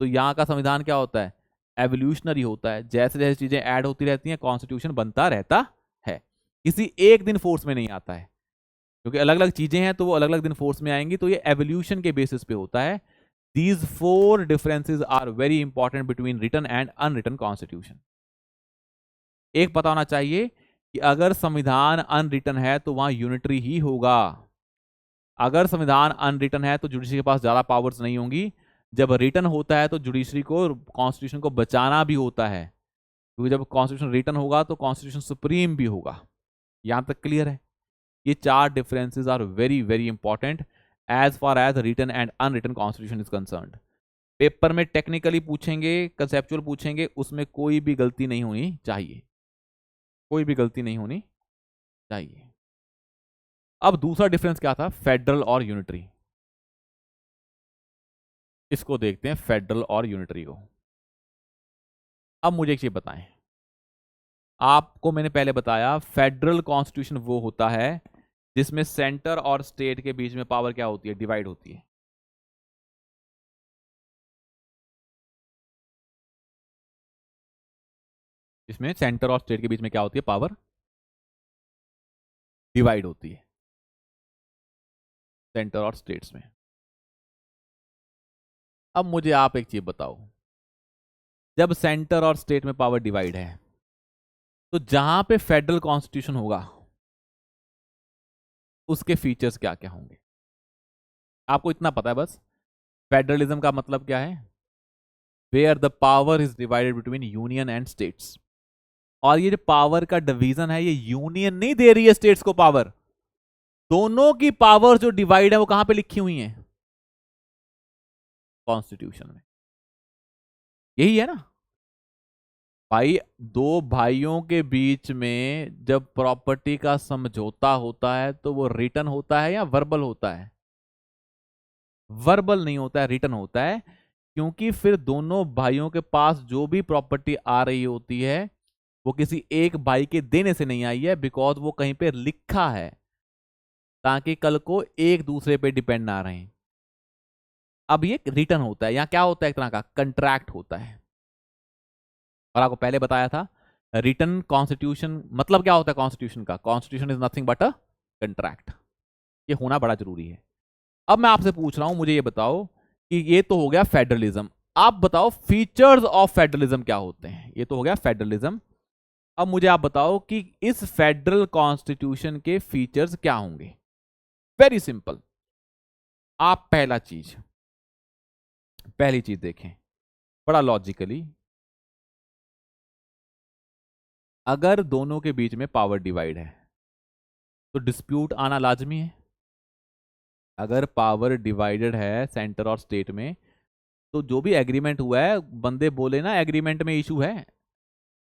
तो यहाँ का संविधान क्या होता है? एवोल्यूशनरी होता है, जैसे जैसे चीजें ऐड होती रहती हैं कॉन्स्टिट्यूशन बनता रहता है, किसी एक दिन फोर्स में नहीं आता है, क्योंकि अलग अलग चीजें हैं तो वो अलग अलग दिन फोर्स में आएंगी। तो ये एवोल्यूशन के बेसिस पे होता है। These four differences are very important between written and unwritten constitution. एक पता होना चाहिए कि अगर संविधान अनरिटन है तो वहां यूनिटरी ही होगा। अगर संविधान अनरिटन है तो जुडिशरी के पास ज्यादा पावर्स नहीं होंगी। जब रिटन होता है तो जुडिशरी को कॉन्स्टिट्यूशन को बचाना भी होता है, क्योंकि जब कॉन्स्टिट्यूशन रिटन होगा तो कॉन्स्टिट्यूशन सुप्रीम भी होगा। यहां तक क्लियर है? ये चार differences are very very important as far as written and unwritten constitution is concerned. Paper में टेक्निकली पूछेंगे, कंसेप्चुअल पूछेंगे, उसमें कोई भी गलती नहीं होनी चाहिए, कोई भी गलती नहीं होनी चाहिए। अब दूसरा डिफरेंस क्या था? फेडरल और यूनिटरी। इसको देखते हैं, फेडरल और यूनिटरी को। अब मुझे एक चीज बताएं, आपको मैंने पहले बताया फेडरल कॉन्स्टिट्यूशन वो होता है जिसमें सेंटर और स्टेट के बीच में पावर क्या होती है? डिवाइड होती है। जिसमें सेंटर और स्टेट के बीच में क्या होती है? पावर डिवाइड होती है, सेंटर और स्टेट्स में। अब मुझे आप एक चीज बताओ, जब सेंटर और स्टेट में पावर डिवाइड है तो जहां पे फेडरल कॉन्स्टिट्यूशन होगा उसके फीचर्स क्या क्या होंगे? आपको इतना पता है बस, फेडरलिज्म का मतलब क्या है? Where the power is divided between union and states. और ये जो पावर का डिवीजन है, ये यूनियन नहीं दे रही है स्टेट्स को पावर, दोनों की पावर जो डिवाइड है वो कहां पे लिखी हुई है? कॉन्स्टिट्यूशन में। यही है ना भाई, दो भाइयों के बीच में जब प्रॉपर्टी का समझौता होता है तो वो रिटन होता है या वर्बल होता है? वर्बल नहीं होता है, रिटन होता है। क्योंकि फिर दोनों भाइयों के पास जो भी प्रॉपर्टी आ रही होती है वो किसी एक भाई के देने से नहीं आई है, बिकॉज वो कहीं पे लिखा है, ताकि कल को एक दूसरे पे डिपेंड ना रहे। अब ये रिटर्न होता है, यहाँ क्या होता है? एक तरह का कंट्रैक्ट होता है। और आपको पहले बताया था रिटर्न कॉन्स्टिट्यूशन मतलब क्या होता है? कॉन्स्टिट्यूशन का, constitution is nothing but a contract. ये होना बड़ा जरूरी है। अब मैं आपसे पूछ रहा हूं, मुझे ये बताओ कि ये तो हो गया फेडरलिज्म। आप बताओ फीचर्स ऑफ फेडरलिज्म क्या होते हैं? ये तो हो गया फेडरलिज्म। अब मुझे आप बताओ कि इस फेडरल कॉन्स्टिट्यूशन के फीचर्स क्या होंगे? Very simple. आप पहली चीज देखें बड़ा लॉजिकली, अगर दोनों के बीच में पावर डिवाइड है तो डिस्प्यूट आना लाजमी है। अगर पावर डिवाइडेड है सेंटर और स्टेट में तो जो भी एग्रीमेंट हुआ है, बंदे बोले ना एग्रीमेंट में इशू है,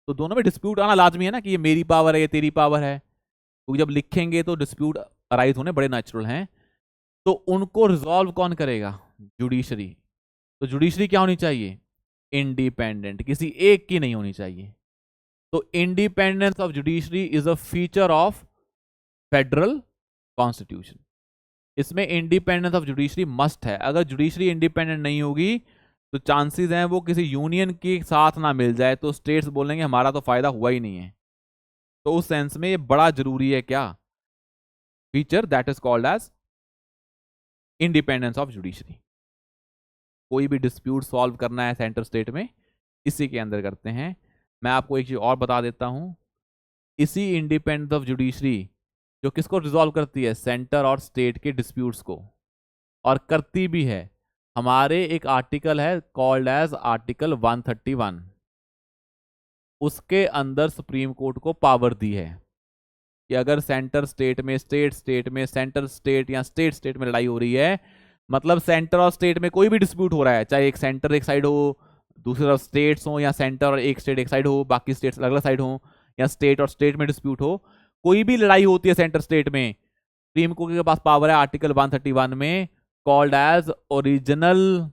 तो दोनों में डिस्प्यूट आना लाजमी है ना, कि ये मेरी पावर है ये तेरी पावर है। क्योंकि जब लिखेंगे तो डिस्प्यूट अराइज होने बड़े नेचुरल हैं। तो उनको रिजॉल्व कौन करेगा? जुडिशरी। तो जुडिशरी क्या होनी चाहिए? इंडिपेंडेंट, किसी एक की नहीं होनी चाहिए। तो independence of judiciary is a feature of federal constitution. इसमें इंडिपेंडेंस ऑफ जुडिशरी मस्ट है। अगर जुडिशरी इंडिपेंडेंट नहीं होगी तो चांसेस हैं वो किसी यूनियन के साथ ना मिल जाए, तो स्टेट्स बोलेंगे हमारा तो फायदा हुआ ही नहीं है। तो उस सेंस में ये बड़ा जरूरी है क्या? Feature that is called as independence of judiciary. कोई भी डिस्प्यूट सॉल्व करना है सेंटर स्टेट में, इसी के अंदर करते हैं। मैं आपको एक चीज और बता देता हूं, इसी इंडिपेंडेंस ऑफ जुडिशरी जो किसको रिजॉल्व करती है? सेंटर और स्टेट के डिस्प्यूट्स को। और करती भी है। हमारे एक आर्टिकल है कॉल्ड एज आर्टिकल 131, उसके अंदर सुप्रीम कोर्ट को पावर दी है कि अगर सेंटर स्टेट में, स्टेट में, सेंटर स्टेट या स्टेट स्टेट में लड़ाई हो रही है, मतलब सेंटर और स्टेट में कोई भी डिस्प्यूट हो रहा है, चाहे एक सेंटर एक साइड हो, दूसरी तरफ स्टेट्स हो, या सेंटर और एक स्टेट एक साइड हो, बाकी स्टेट्स अलग अलग साइड हो, या स्टेट और स्टेट में डिस्प्यूट हो, कोई भी लड़ाई होती है सेंटर स्टेट में, सुप्रीम कोर्ट के पास पावर है आर्टिकल 131 में, कॉल्ड एज ओरिजिनल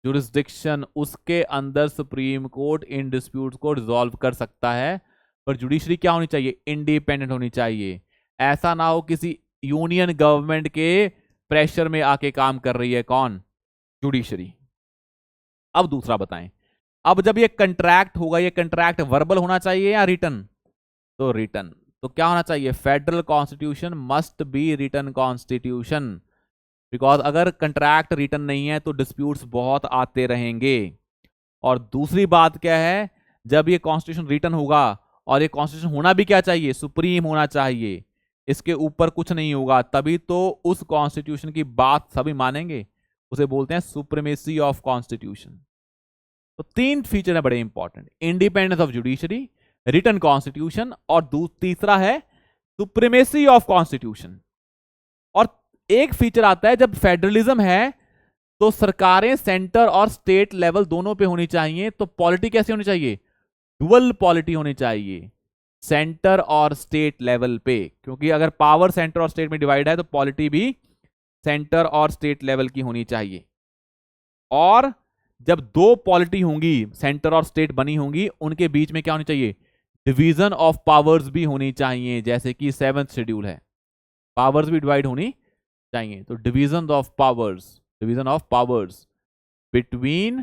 जुरिस्डिक्शन। उसके अंदर सुप्रीम कोर्ट इन डिस्प्यूट्स को रिजॉल्व कर सकता है। पर जुडिशरी क्या होनी चाहिए? इंडिपेंडेंट होनी चाहिए। ऐसा ना हो किसी यूनियन गवर्नमेंट के प्रेशर में आके काम कर रही है कौन? जुडिशरी। अब दूसरा बताएं, अब जब ये कंट्रैक्ट होगा, ये कंट्रैक्ट वर्बल होना चाहिए या रिटन? तो रिटन। तो क्या होना चाहिए? Federal constitution must be written constitution. Because अगर कंट्रैक्ट रिटन नहीं है तो डिस्प्यूट्स बहुत आते रहेंगे। और दूसरी बात क्या है, जब ये कॉन्स्टिट्यूशन रिटन होगा, और ये कॉन्स्टिट्यूशन होना भी क्या चाहिए? सुप्रीम होना चाहिए, इसके ऊपर कुछ नहीं होगा, तभी तो उस कॉन्स्टिट्यूशन की बात सभी मानेंगे। उसे बोलते हैं सुप्रीमेसी ऑफ कॉन्स्टिट्यूशन। तो तीन फीचर है बड़े important, independence of judiciary, written constitution, और तीसरा है सुप्रीमेसी ऑफ कॉन्स्टिट्यूशन। और एक फीचर आता है, जब फेडरलिज्म है तो सरकारें सेंटर और स्टेट लेवल दोनों पे होनी चाहिए। तो पॉलिटी कैसी होनी चाहिए? डुअल पॉलिटी होनी चाहिए, सेंटर और स्टेट लेवल पे। क्योंकि अगर पावर सेंटर और स्टेट में डिवाइड है तो पॉलिटी भी सेंटर और स्टेट लेवल की होनी चाहिए। और जब दो पॉलिटी होंगी, सेंटर और स्टेट बनी होंगी, उनके बीच में क्या होनी चाहिए? डिवीजन ऑफ पावर्स भी होनी चाहिए, जैसे कि 7th शेड्यूल है, पावर्स भी डिवाइड होनी चाहिए। तो division of powers between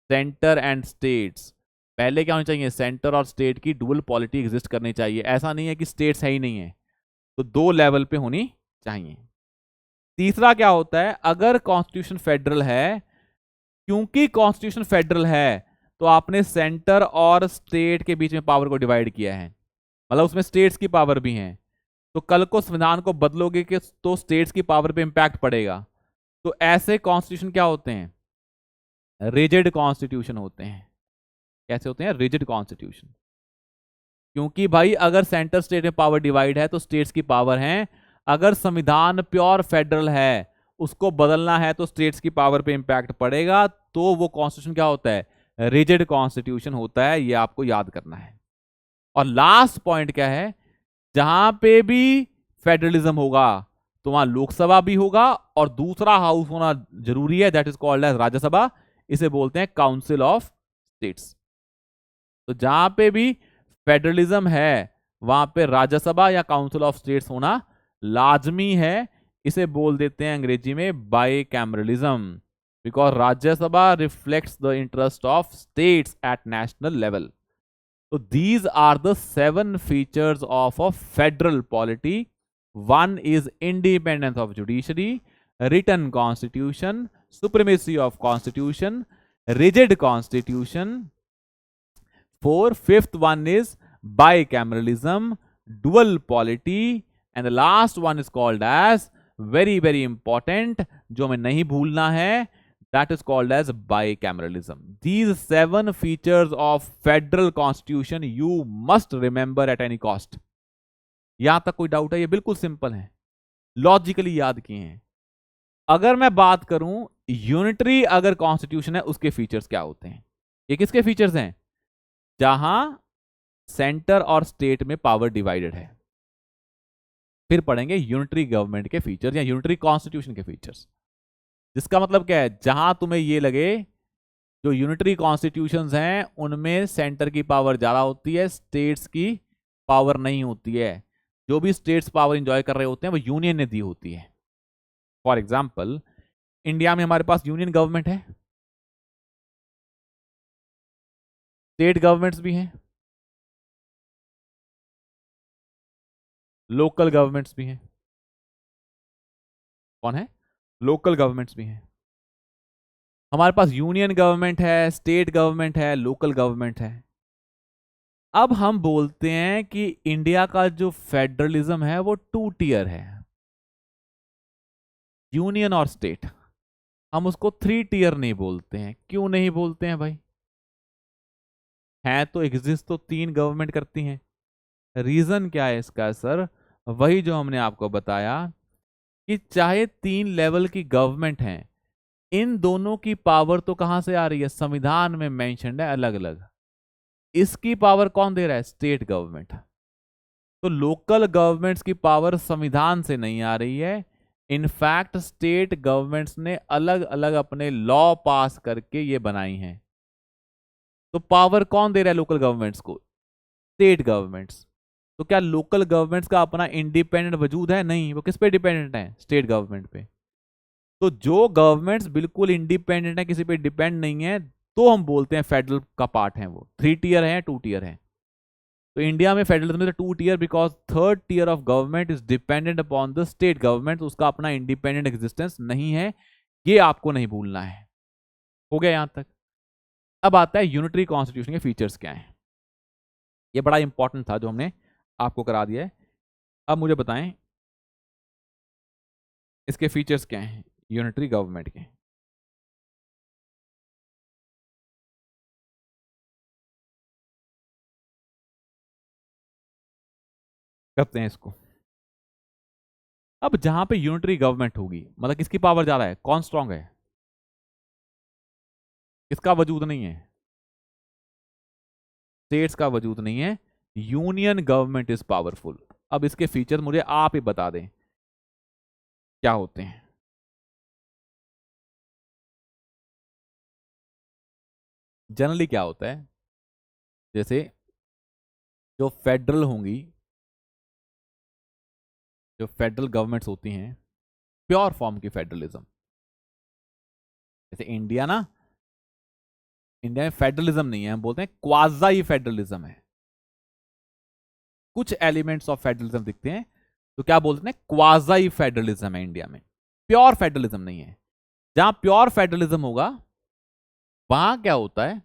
centre and states. पहले क्या होनी चाहिए? सेंटर और स्टेट की डुअल पॉलिटी एग्जिस्ट करनी चाहिए। ऐसा नहीं है कि स्टेट्स है ही नहीं है, तो दो लेवल पे होनी चाहिए। तीसरा क्या होता है, अगर कॉन्स्टिट्यूशन फेडरल है क्योंकि कॉन्स्टिट्यूशन फेडरल है तो आपने सेंटर और स्टेट के बीच में पावर को डिवाइड किया है, मतलब उसमें स्टेट्स की पावर भी है। तो कल को संविधान को बदलोगे कि तो स्टेट्स की पावर पे इंपैक्ट पड़ेगा। तो ऐसे कॉन्स्टिट्यूशन क्या होते हैं? रिजिड कॉन्स्टिट्यूशन होते हैं। कैसे होते हैं? Rigid constitution. क्योंकि भाई अगर सेंटर स्टेट में पावर डिवाइड है तो स्टेट्स की पावर है, अगर संविधान प्योर फेडरल है उसको बदलना है तो स्टेट्स की पावर पे इंपैक्ट पड़ेगा, तो वो कॉन्स्टिट्यूशन क्या होता है? रिजिड कॉन्स्टिट्यूशन होता है। ये आपको याद करना है। और लास्ट पॉइंट क्या है? जहां पे भी फेडरलिज्म होगा तो वहां लोकसभा भी होगा और दूसरा हाउस होना जरूरी है, that is called as Rajya Sabha. इसे बोलते हैं काउंसिल ऑफ स्टेट्स। तो जहां पे भी फेडरलिज्म है वहां पे राज्यसभा या काउंसिल ऑफ स्टेट्स होना लाजमी है। इसे बोल देते हैं अंग्रेजी में bicameralism, because Rajya Sabha reflects the interest of states at national level. So these are the 7 features of a federal polity. One is independence of judiciary, written constitution, supremacy of constitution, rigid constitution. Fifth one is bicameralism, dual polity, and the last one is called as very important, जो हमें नहीं भूलना है, that is called as bicameralism. These 7 features of federal constitution you must remember at any cost. यहां तक कोई doubt है? ये बिल्कुल सिंपल है, लॉजिकली याद किए हैं। अगर मैं बात करूं यूनिटरी अगर कॉन्स्टिट्यूशन है उसके फीचर्स क्या होते हैं? ये किसके फीचर्स हैं? जहां सेंटर और स्टेट में पावर डिवाइडेड है। फिर पढ़ेंगे यूनिटरी गवर्नमेंट के फीचर्स या यूनिटरी कॉन्स्टिट्यूशन के फीचर्स। जिसका मतलब क्या है? जहां तुम्हें ये लगे जो यूनिटरी कॉन्स्टिट्यूशंस हैं उनमें सेंटर की पावर ज्यादा होती है, स्टेट्स की पावर नहीं होती है। जो भी स्टेट्स पावर एंजॉय कर रहे होते हैं वो यूनियन ने दी होती है। फॉर एग्जाम्पल इंडिया में हमारे पास यूनियन गवर्नमेंट है, स्टेट गवर्नमेंट्स भी हैं, लोकल गवर्नमेंट्स भी हैं। कौन है? लोकल गवर्नमेंट्स भी हैं। हमारे पास यूनियन गवर्नमेंट है, स्टेट गवर्नमेंट है, लोकल गवर्नमेंट है। अब हम बोलते हैं कि इंडिया का जो फेडरलिज्म है वो 2 टियर है, यूनियन और स्टेट। हम उसको 3 टियर नहीं बोलते हैं। क्यों नहीं बोलते हैं भाई? है तो एग्जिस्ट तो 3 गवर्नमेंट करती हैं। रीजन क्या है इसका सर? वही जो हमने आपको बताया कि चाहे 3 लेवल की गवर्नमेंट है, इन दोनों की पावर तो कहां से आ रही है? संविधान में मेंशन्ड है अलग अलग। इसकी पावर कौन दे रहा है? State government. तो लोकल गवर्नमेंट्स की पावर संविधान से नहीं आ रही है, इनफैक्ट स्टेट गवर्नमेंट्स ने अलग अलग अपने लॉ पास करके ये बनाई हैं। तो पावर कौन दे रहा है लोकल गवर्नमेंट्स को? State governments. तो क्या लोकल गवर्नमेंट्स का अपना इंडिपेंडेंट वजूद है? नहीं, वो किस पे डिपेंडेंट है? स्टेट गवर्नमेंट पे। तो जो गवर्नमेंट्स बिल्कुल इंडिपेंडेंट है, किसी पे डिपेंड नहीं है, तो हम बोलते हैं फेडरल का पार्ट है वो। 3 टियर है, 2 टियर है। तो इंडिया में फेडरलिज्म में 2 tier, because 3rd tier of government is dependent upon the state government. उसका अपना इंडिपेंडेंट एग्जिस्टेंस नहीं है, ये आपको नहीं भूलना है। हो गया यहां तक? अब आता है यूनिटरी कॉन्स्टिट्यूशन के फीचर्स क्या हैं। ये बड़ा इंपॉर्टेंट था जो हमने आपको करा दिया है। अब मुझे बताएं इसके फीचर्स क्या हैं यूनिटरी गवर्नमेंट के। करते हैं इसको। अब जहां पे यूनिटरी गवर्नमेंट होगी, मतलब किसकी पावर ज्यादा है? कौन स्ट्रांग है? किसका वजूद नहीं है? स्टेट्स का वजूद नहीं है। Union government is powerful. अब इसके फीचर मुझे आप ही बता दें क्या होते हैं। जनरली क्या होता है, जैसे जो फेडरल होंगी, जो फेडरल गवर्नमेंट्स होती हैं, प्योर फॉर्म की फेडरलिज्म, जैसे इंडिया ना, इंडिया में फेडरलिज्म नहीं है, हम बोलते हैं क्वाज़ाई फेडरलिज्म है। कुछ एलिमेंट्स ऑफ फेडरलिज्म दिखते हैं तो क्या बोलते हैं? क्वाज़ाई फेडरलिज्म है इंडिया में, प्योर फेडरलिज्म नहीं है। जहां प्योर फेडरलिज्म होगा वहां क्या होता है,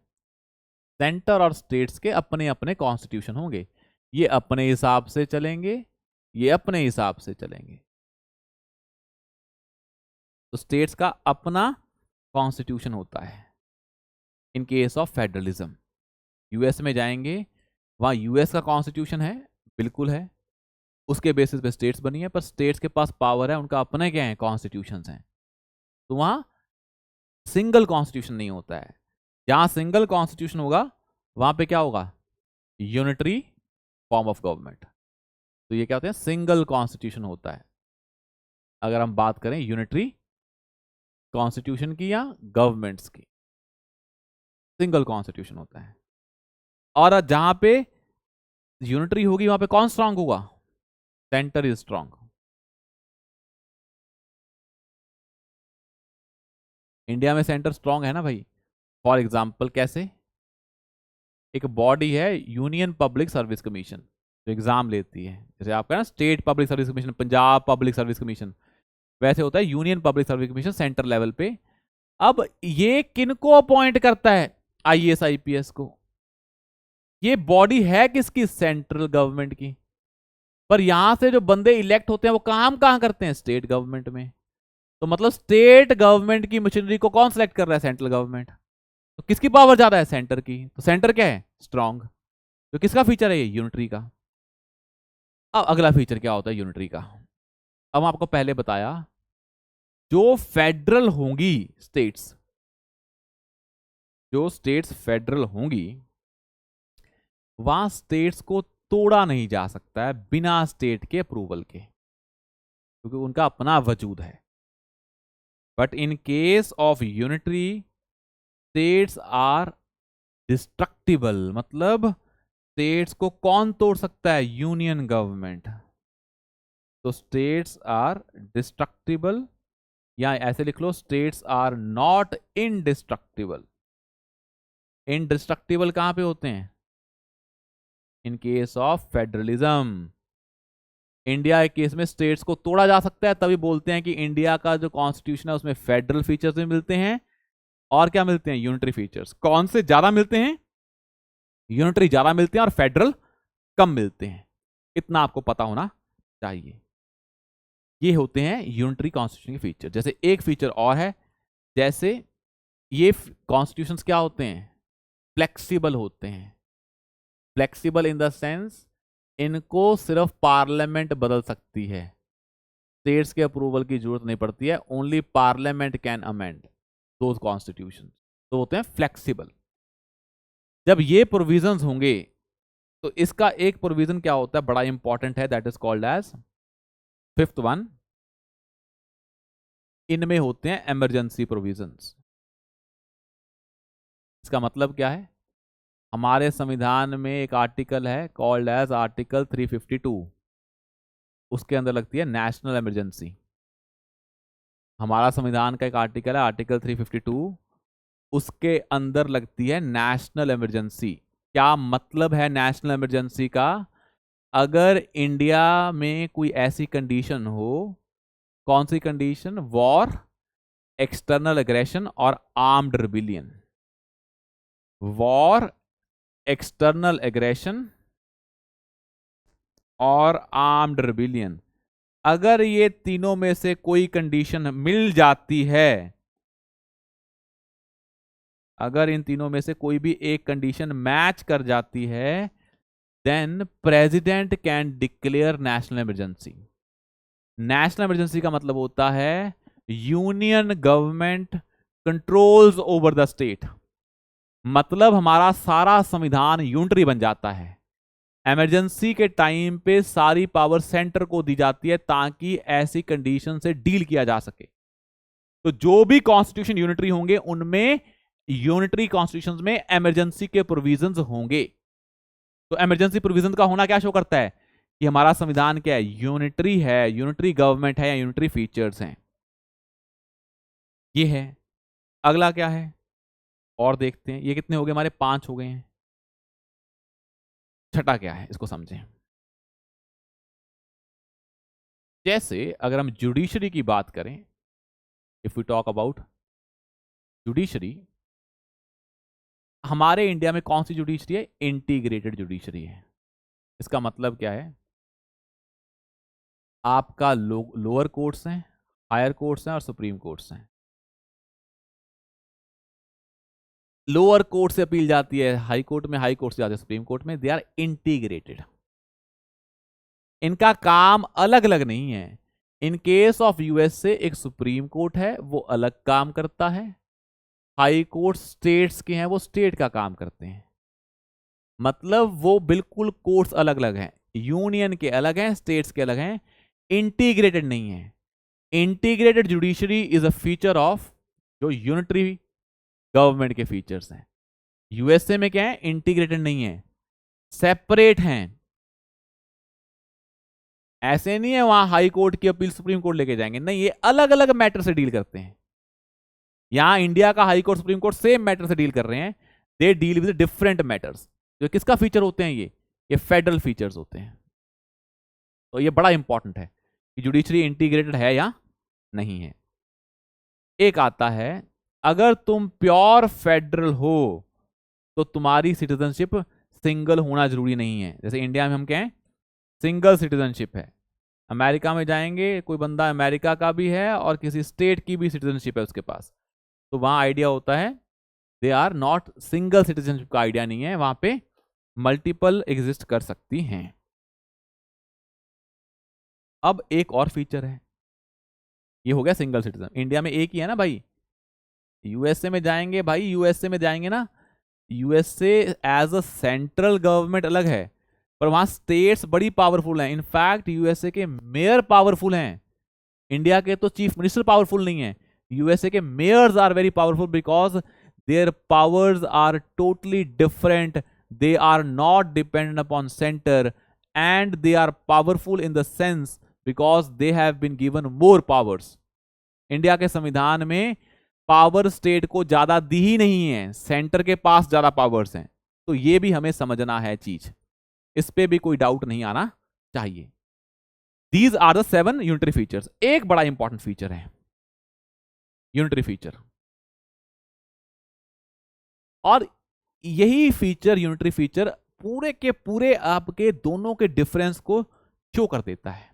सेंटर और स्टेट्स के अपने अपने कॉन्स्टिट्यूशन होंगे, ये अपने हिसाब से चलेंगे, ये अपने हिसाब से चलेंगे। तो स्टेट्स का अपना कॉन्स्टिट्यूशन होता है in case of federalism. US में जाएंगे, वहां यूएस का कॉन्स्टिट्यूशन है, बिल्कुल है, उसके बेसिस पे स्टेट्स बनी है, पर स्टेट्स के पास पावर है, उनका अपने क्या है, कॉन्स्टिट्यूशन है। तो वहां सिंगल कॉन्स्टिट्यूशन नहीं होता है। जहां सिंगल कॉन्स्टिट्यूशन होगा वहां पे क्या होगा, यूनिटरी फॉर्म ऑफ गवर्नमेंट। तो ये क्या होते हैं, सिंगल कॉन्स्टिट्यूशन होता है अगर हम बात करें यूनिटरी कॉन्स्टिट्यूशन की या गवर्नमेंट्स की, सिंगल कॉन्स्टिट्यूशन होता है। और जहां पे यूनिटरी होगी वहां पे कौन स्ट्रांग होगा, सेंटर इज स्ट्रांग। इंडिया में सेंटर स्ट्रांग है ना भाई। फॉर एग्जाम्पल कैसे, एक बॉडी है यूनियन पब्लिक सर्विस कमीशन, जो एग्जाम लेती है, जैसे आपका ना state public service commission, Punjab public service commission, वैसे होता है union public service commission centre level पे। अब ये किनको अपॉइंट करता है, आईएएस आईपीएस को। ये बॉडी है किसकी, सेंट्रल गवर्नमेंट की। पर यहां से जो बंदे इलेक्ट होते हैं वो काम कहां करते हैं, स्टेट गवर्नमेंट में। तो मतलब स्टेट गवर्नमेंट की मशीनरी को कौन सेलेक्ट कर रहा है, सेंट्रल गवर्नमेंट। तो किसकी पावर ज्यादा है, सेंटर की। तो सेंटर क्या है, स्ट्रांग। तो किसका फीचर है ये, यूनिटरी का। अब अगला फीचर क्या होता है यूनिटरी का। अब आपको पहले बताया, जो फेडरल होंगी स्टेट्स, जो स्टेट्स फेडरल होंगी वहां स्टेट्स को तोड़ा नहीं जा सकता है बिना स्टेट के अप्रूवल के, क्योंकि उनका अपना वजूद है। But in case of unitary, states are destructible, मतलब स्टेट्स को कौन तोड़ सकता है, यूनियन गवर्नमेंट। तो स्टेट्स आर डिस्ट्रक्टिबल, या ऐसे लिख लो, states are not indestructible. Indestructible कहां पे होते हैं, in case of federalism. India के केस में स्टेट्स को तोड़ा जा सकता है, तभी बोलते हैं कि इंडिया का जो कॉन्स्टिट्यूशन है उसमें फेडरल फीचर्स भी मिलते हैं, और क्या मिलते हैं, यूनिटरी फीचर्स। कौन से ज्यादा मिलते हैं, यूनिटरी ज्यादा मिलते हैं और फेडरल कम मिलते हैं। इतना आपको पता होना चाहिए। ये होते हैं यूनिटरी कॉन्स्टिट्यूशन के फीचर। जैसे एक फीचर और है, जैसे ये कॉन्स्टिट्यूशंस क्या होते हैं, फ्लेक्सिबल होते हैं। फ्लेक्सिबल इन द सेंस, इनको सिर्फ पार्लियामेंट बदल सकती है, स्टेट्स के अप्रूवल की जरूरत नहीं पड़ती है, only parliament can amend those constitution. तो होते हैं फ्लेक्सिबल। जब ये प्रोविजंस होंगे तो इसका एक प्रोविजन क्या होता है, बड़ा इंपॉर्टेंट है, that is called as fifth one. इनमें होते हैं इमरजेंसी प्रोविजंस। इसका मतलब क्या है, हमारे संविधान में एक आर्टिकल है कॉल्ड एज आर्टिकल 352, उसके अंदर लगती है नेशनल इमरजेंसी। हमारा संविधान का एक आर्टिकल है आर्टिकल 352, उसके अंदर लगती है नेशनल इमरजेंसी। क्या मतलब है नेशनल इमरजेंसी का, अगर इंडिया में कोई ऐसी कंडीशन हो, कौन सी कंडीशन, वॉर, एक्सटर्नल एग्रेशन और armed rebellion. War, external aggression और आर्म्ड रिबिलियन, अगर ये तीनों में से कोई कंडीशन मिल जाती है, अगर इन तीनों में से कोई भी एक कंडीशन मैच कर जाती है, then president can declare national emergency. National emergency का मतलब होता है union government controls over the state. मतलब हमारा सारा संविधान यूनिटरी बन जाता है। इमरजेंसी के टाइम पे सारी पावर सेंटर को दी जाती है ताकि ऐसी कंडीशन से डील किया जा सके। तो जो भी कॉन्स्टिट्यूशन यूनिटरी होंगे उनमें, यूनिटरी कॉन्स्टिट्यूशन में इमरजेंसी के प्रोविजंस होंगे। तो इमरजेंसी प्रोविजन का होना क्या शो करता है कि हमारा संविधान क्या है, यूनिटरी है, यूनिटरी गवर्नमेंट है या यूनिटरी फीचर्स हैं। ये है। अगला क्या है और देखते हैं, ये कितने हो गए हमारे, 5 हो गए हैं। छठा क्या है इसको समझें। जैसे अगर हम जुडिशरी की बात करें, if we talk about judiciary, हमारे इंडिया में कौन सी जुडिशरी है? इंटीग्रेटेड जुडिशरी है। इसका मतलब क्या है? आपका लोअर कोर्ट्स हैं, हायर कोर्ट्स हैं और सुप्रीम कोर्ट्स हैं। लोअर कोर्ट से अपील जाती है हाई कोर्ट में, हाई कोर्ट से जाती है सुप्रीम कोर्ट में। They are integrated. इनका काम अलग अलग नहीं है। इन केस ऑफ यूएसए एक सुप्रीम कोर्ट है, वो अलग काम करता है। हाई कोर्ट स्टेट्स के हैं, वो स्टेट का काम करते हैं। मतलब वो बिल्कुल कोर्ट्स अलग अलग हैं, यूनियन के अलग हैं, स्टेट्स के अलग हैं, इंटीग्रेटेड नहीं है। Integrated judiciary is a feature of जो यूनिटरी गवर्नमेंट के फीचर्स हैं। यूएसए में क्या है? इंटीग्रेटेड नहीं है, सेपरेट हैं। ऐसे नहीं है वहां हाई कोर्ट की अपील सुप्रीम कोर्ट लेके जाएंगे, नहीं, ये अलग अलग मैटर से डील करते हैं। यहां इंडिया का high court supreme court same matter से डील कर रहे हैं, they deal with different matters. जो किसका फीचर होते हैं? ये फेडरल फीचर्स होते हैं। तो ये बड़ा इंपॉर्टेंट है कि जुडिशरी इंटीग्रेटेड है या नहीं है। एक आता है, अगर तुम प्योर फेडरल हो तो तुम्हारी सिटीजनशिप सिंगल होना जरूरी नहीं है। जैसे इंडिया में हम क्या है? सिंगल सिटीजनशिप है। अमेरिका में जाएंगे, कोई बंदा अमेरिका का भी है और किसी स्टेट की भी सिटीजनशिप है उसके पास, तो वहां आइडिया होता है they are not single citizenship का आइडिया नहीं है, वहां पे मल्टीपल एग्जिस्ट कर सकती हैं। अब एक और फीचर है, ये हो गया सिंगल सिटीजन। इंडिया में एक ही है ना भाई। यूएसए में जाएंगे भाई, यूएसए में जाएंगे ना, USA as a central government अलग है, पर वहां स्टेट्स बड़ी पावरफुल हैं। इनफैक्ट यूएसए के मेयर पावरफुल हैं। इंडिया के तो चीफ मिनिस्टर पावरफुल नहीं है, यूएसए के mayors are very powerful because their powers are totally different. They are not dependent upon centre and they are powerful in the sense because they have been given more powers. India के संविधान में power state को ज्यादा दी ही नहीं है, centre के पास ज्यादा powers हैं। तो ये भी हमें समझना है चीज, इस पे भी कोई डाउट नहीं आना चाहिए। These are the 7 unitary features. एक बड़ा इंपॉर्टेंट फीचर है यूनिटरी फीचर, और यही फीचर यूनिटरी फीचर पूरे के पूरे आपके दोनों के डिफरेंस को शो कर देता है।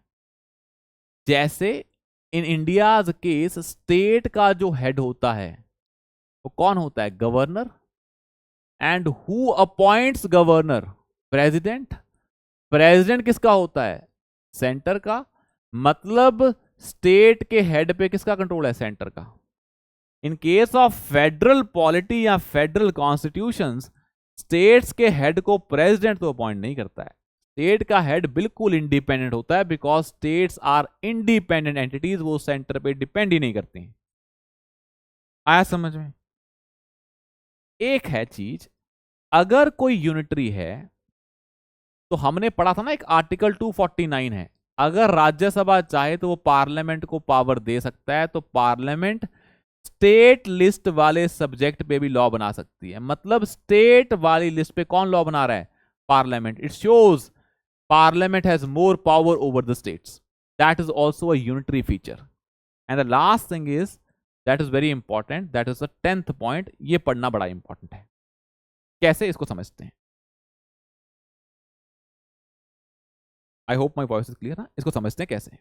जैसे इन इंडियाज केस स्टेट का जो हेड होता है वो कौन होता है? Governor. And who appoints governor? President. President किसका होता है? सेंटर का। मतलब स्टेट के हेड पे किसका कंट्रोल है? सेंटर का। इन केस ऑफ फेडरल पॉलिटी या फेडरल कॉन्स्टिट्यूशंस, स्टेट्स के हेड को प्रेसिडेंट तो अपॉइंट नहीं करता है, स्टेट का हेड बिल्कुल इंडिपेंडेंट होता है because states are independent entities, वो सेंटर पे डिपेंड ही नहीं करती हैं। आया समझ में? एक है चीज, अगर कोई यूनिटरी है तो हमने पढ़ा था ना एक आर्टिकल 249 है, अगर राज्यसभा चाहे तो वो पार्लियामेंट को पावर दे सकता है, तो पार्लियामेंट स्टेट लिस्ट वाले सब्जेक्ट पे भी लॉ बना सकती है। मतलब स्टेट वाली लिस्ट पे कौन लॉ बना रहा है? Parliament. It shows parliament has more power over the states. That is also a unitary feature. And the last thing is that is very important, that is the 10th point. ये पढ़ना बड़ा important है। कैसे इसको समझते हैं? I hope my voice is clear ना। इसको समझते हैं कैसे?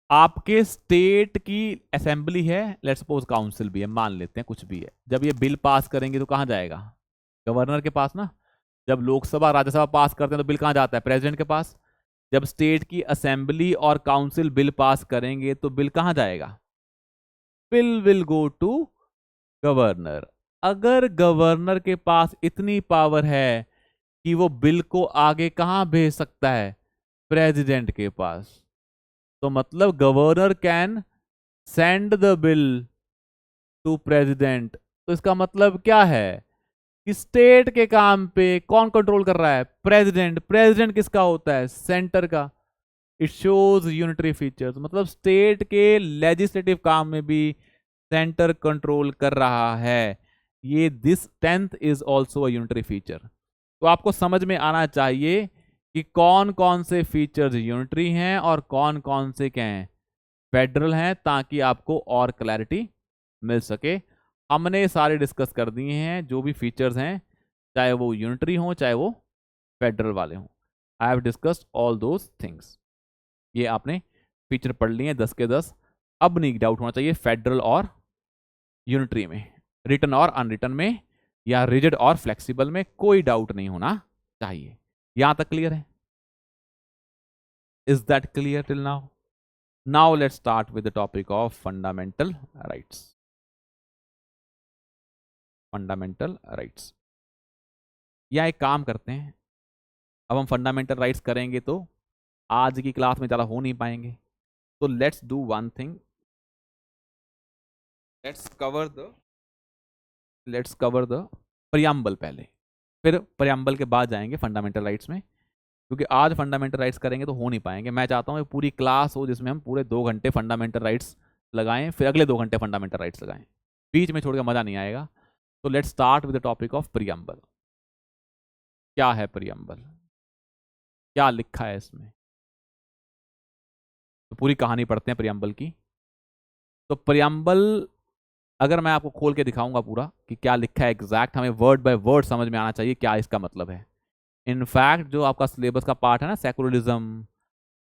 आपके स्टेट की असेंबली है, लेट्स सपोज काउंसिल भी है, मान लेते हैं कुछ भी है, जब ये बिल पास करेंगे तो कहां जाएगा? गवर्नर के पास ना। जब लोकसभा राज्यसभा पास करते हैं तो बिल कहां जाता है? प्रेसिडेंट के पास। जब स्टेट की असेंबली और काउंसिल बिल पास करेंगे तो बिल कहां जाएगा? Bill will go to governor. अगर गवर्नर के पास इतनी पावर है कि वो बिल को आगे कहां भेज सकता है? प्रेसिडेंट के पास। तो मतलब governor can send the bill to president. तो इसका मतलब क्या है कि स्टेट के काम पे कौन कंट्रोल कर रहा है? प्रेसिडेंट। प्रेसिडेंट किसका होता है? सेंटर का। It shows unitary features. मतलब स्टेट के लेजिस्लेटिव काम में भी सेंटर कंट्रोल कर रहा है। ये this 10th is also a unitary feature. तो आपको समझ में आना चाहिए कि कौन कौन से फीचर्स यूनिटरी हैं और कौन कौन से क्या हैं? फेडरल हैं, ताकि आपको और क्लैरिटी मिल सके। हमने सारे डिस्कस कर दिए हैं जो भी फीचर्स हैं, चाहे वो यूनिटरी हो चाहे वो फेडरल वाले हों। I have discussed all those things. ये आपने फीचर पढ़ लिए हैं 10 के 10। अब नहीं डाउट होना चाहिए फेडरल और यूनिटरी में, रिटन और अनरिटन में, या रिजिड और फ्लेक्सिबल में कोई डाउट नहीं होना चाहिए। यहां तक क्लियर है? Is that clear till now? Now let's start with the topic of fundamental rights. Fundamental rights, या एक काम करते हैं, अब हम फंडामेंटल राइट्स करेंगे तो आज की क्लास में ज़्यादा हो नहीं पाएंगे, तो let's do one thing, let's cover the preamble पहले, फिर प्रियम्बल के बाद जाएंगे फंडामेंटल राइट्स में, क्योंकि आज फंडामेंटल राइट्स करेंगे तो हो नहीं पाएंगे। मैं चाहता हूँ पूरी क्लास हो जिसमें हम पूरे 2 घंटे फंडामेंटल राइट्स लगाएं, फिर अगले 2 घंटे फंडामेंटल राइट्स लगाएं, बीच में छोड़ के मज़ा नहीं आएगा। तो let's start with the topic of preamble. क्या है प्रियम्बल, क्या लिखा है इसमें? तो पूरी कहानी पढ़ते हैं प्रियम्बल की। तो प्रियम्बल अगर मैं आपको खोल के दिखाऊंगा पूरा कि क्या लिखा है एग्जैक्ट, हमें वर्ड बाय वर्ड समझ में आना चाहिए क्या इसका मतलब है। इनफैक्ट जो आपका सिलेबस का पार्ट है ना, सेकुलरिज्म,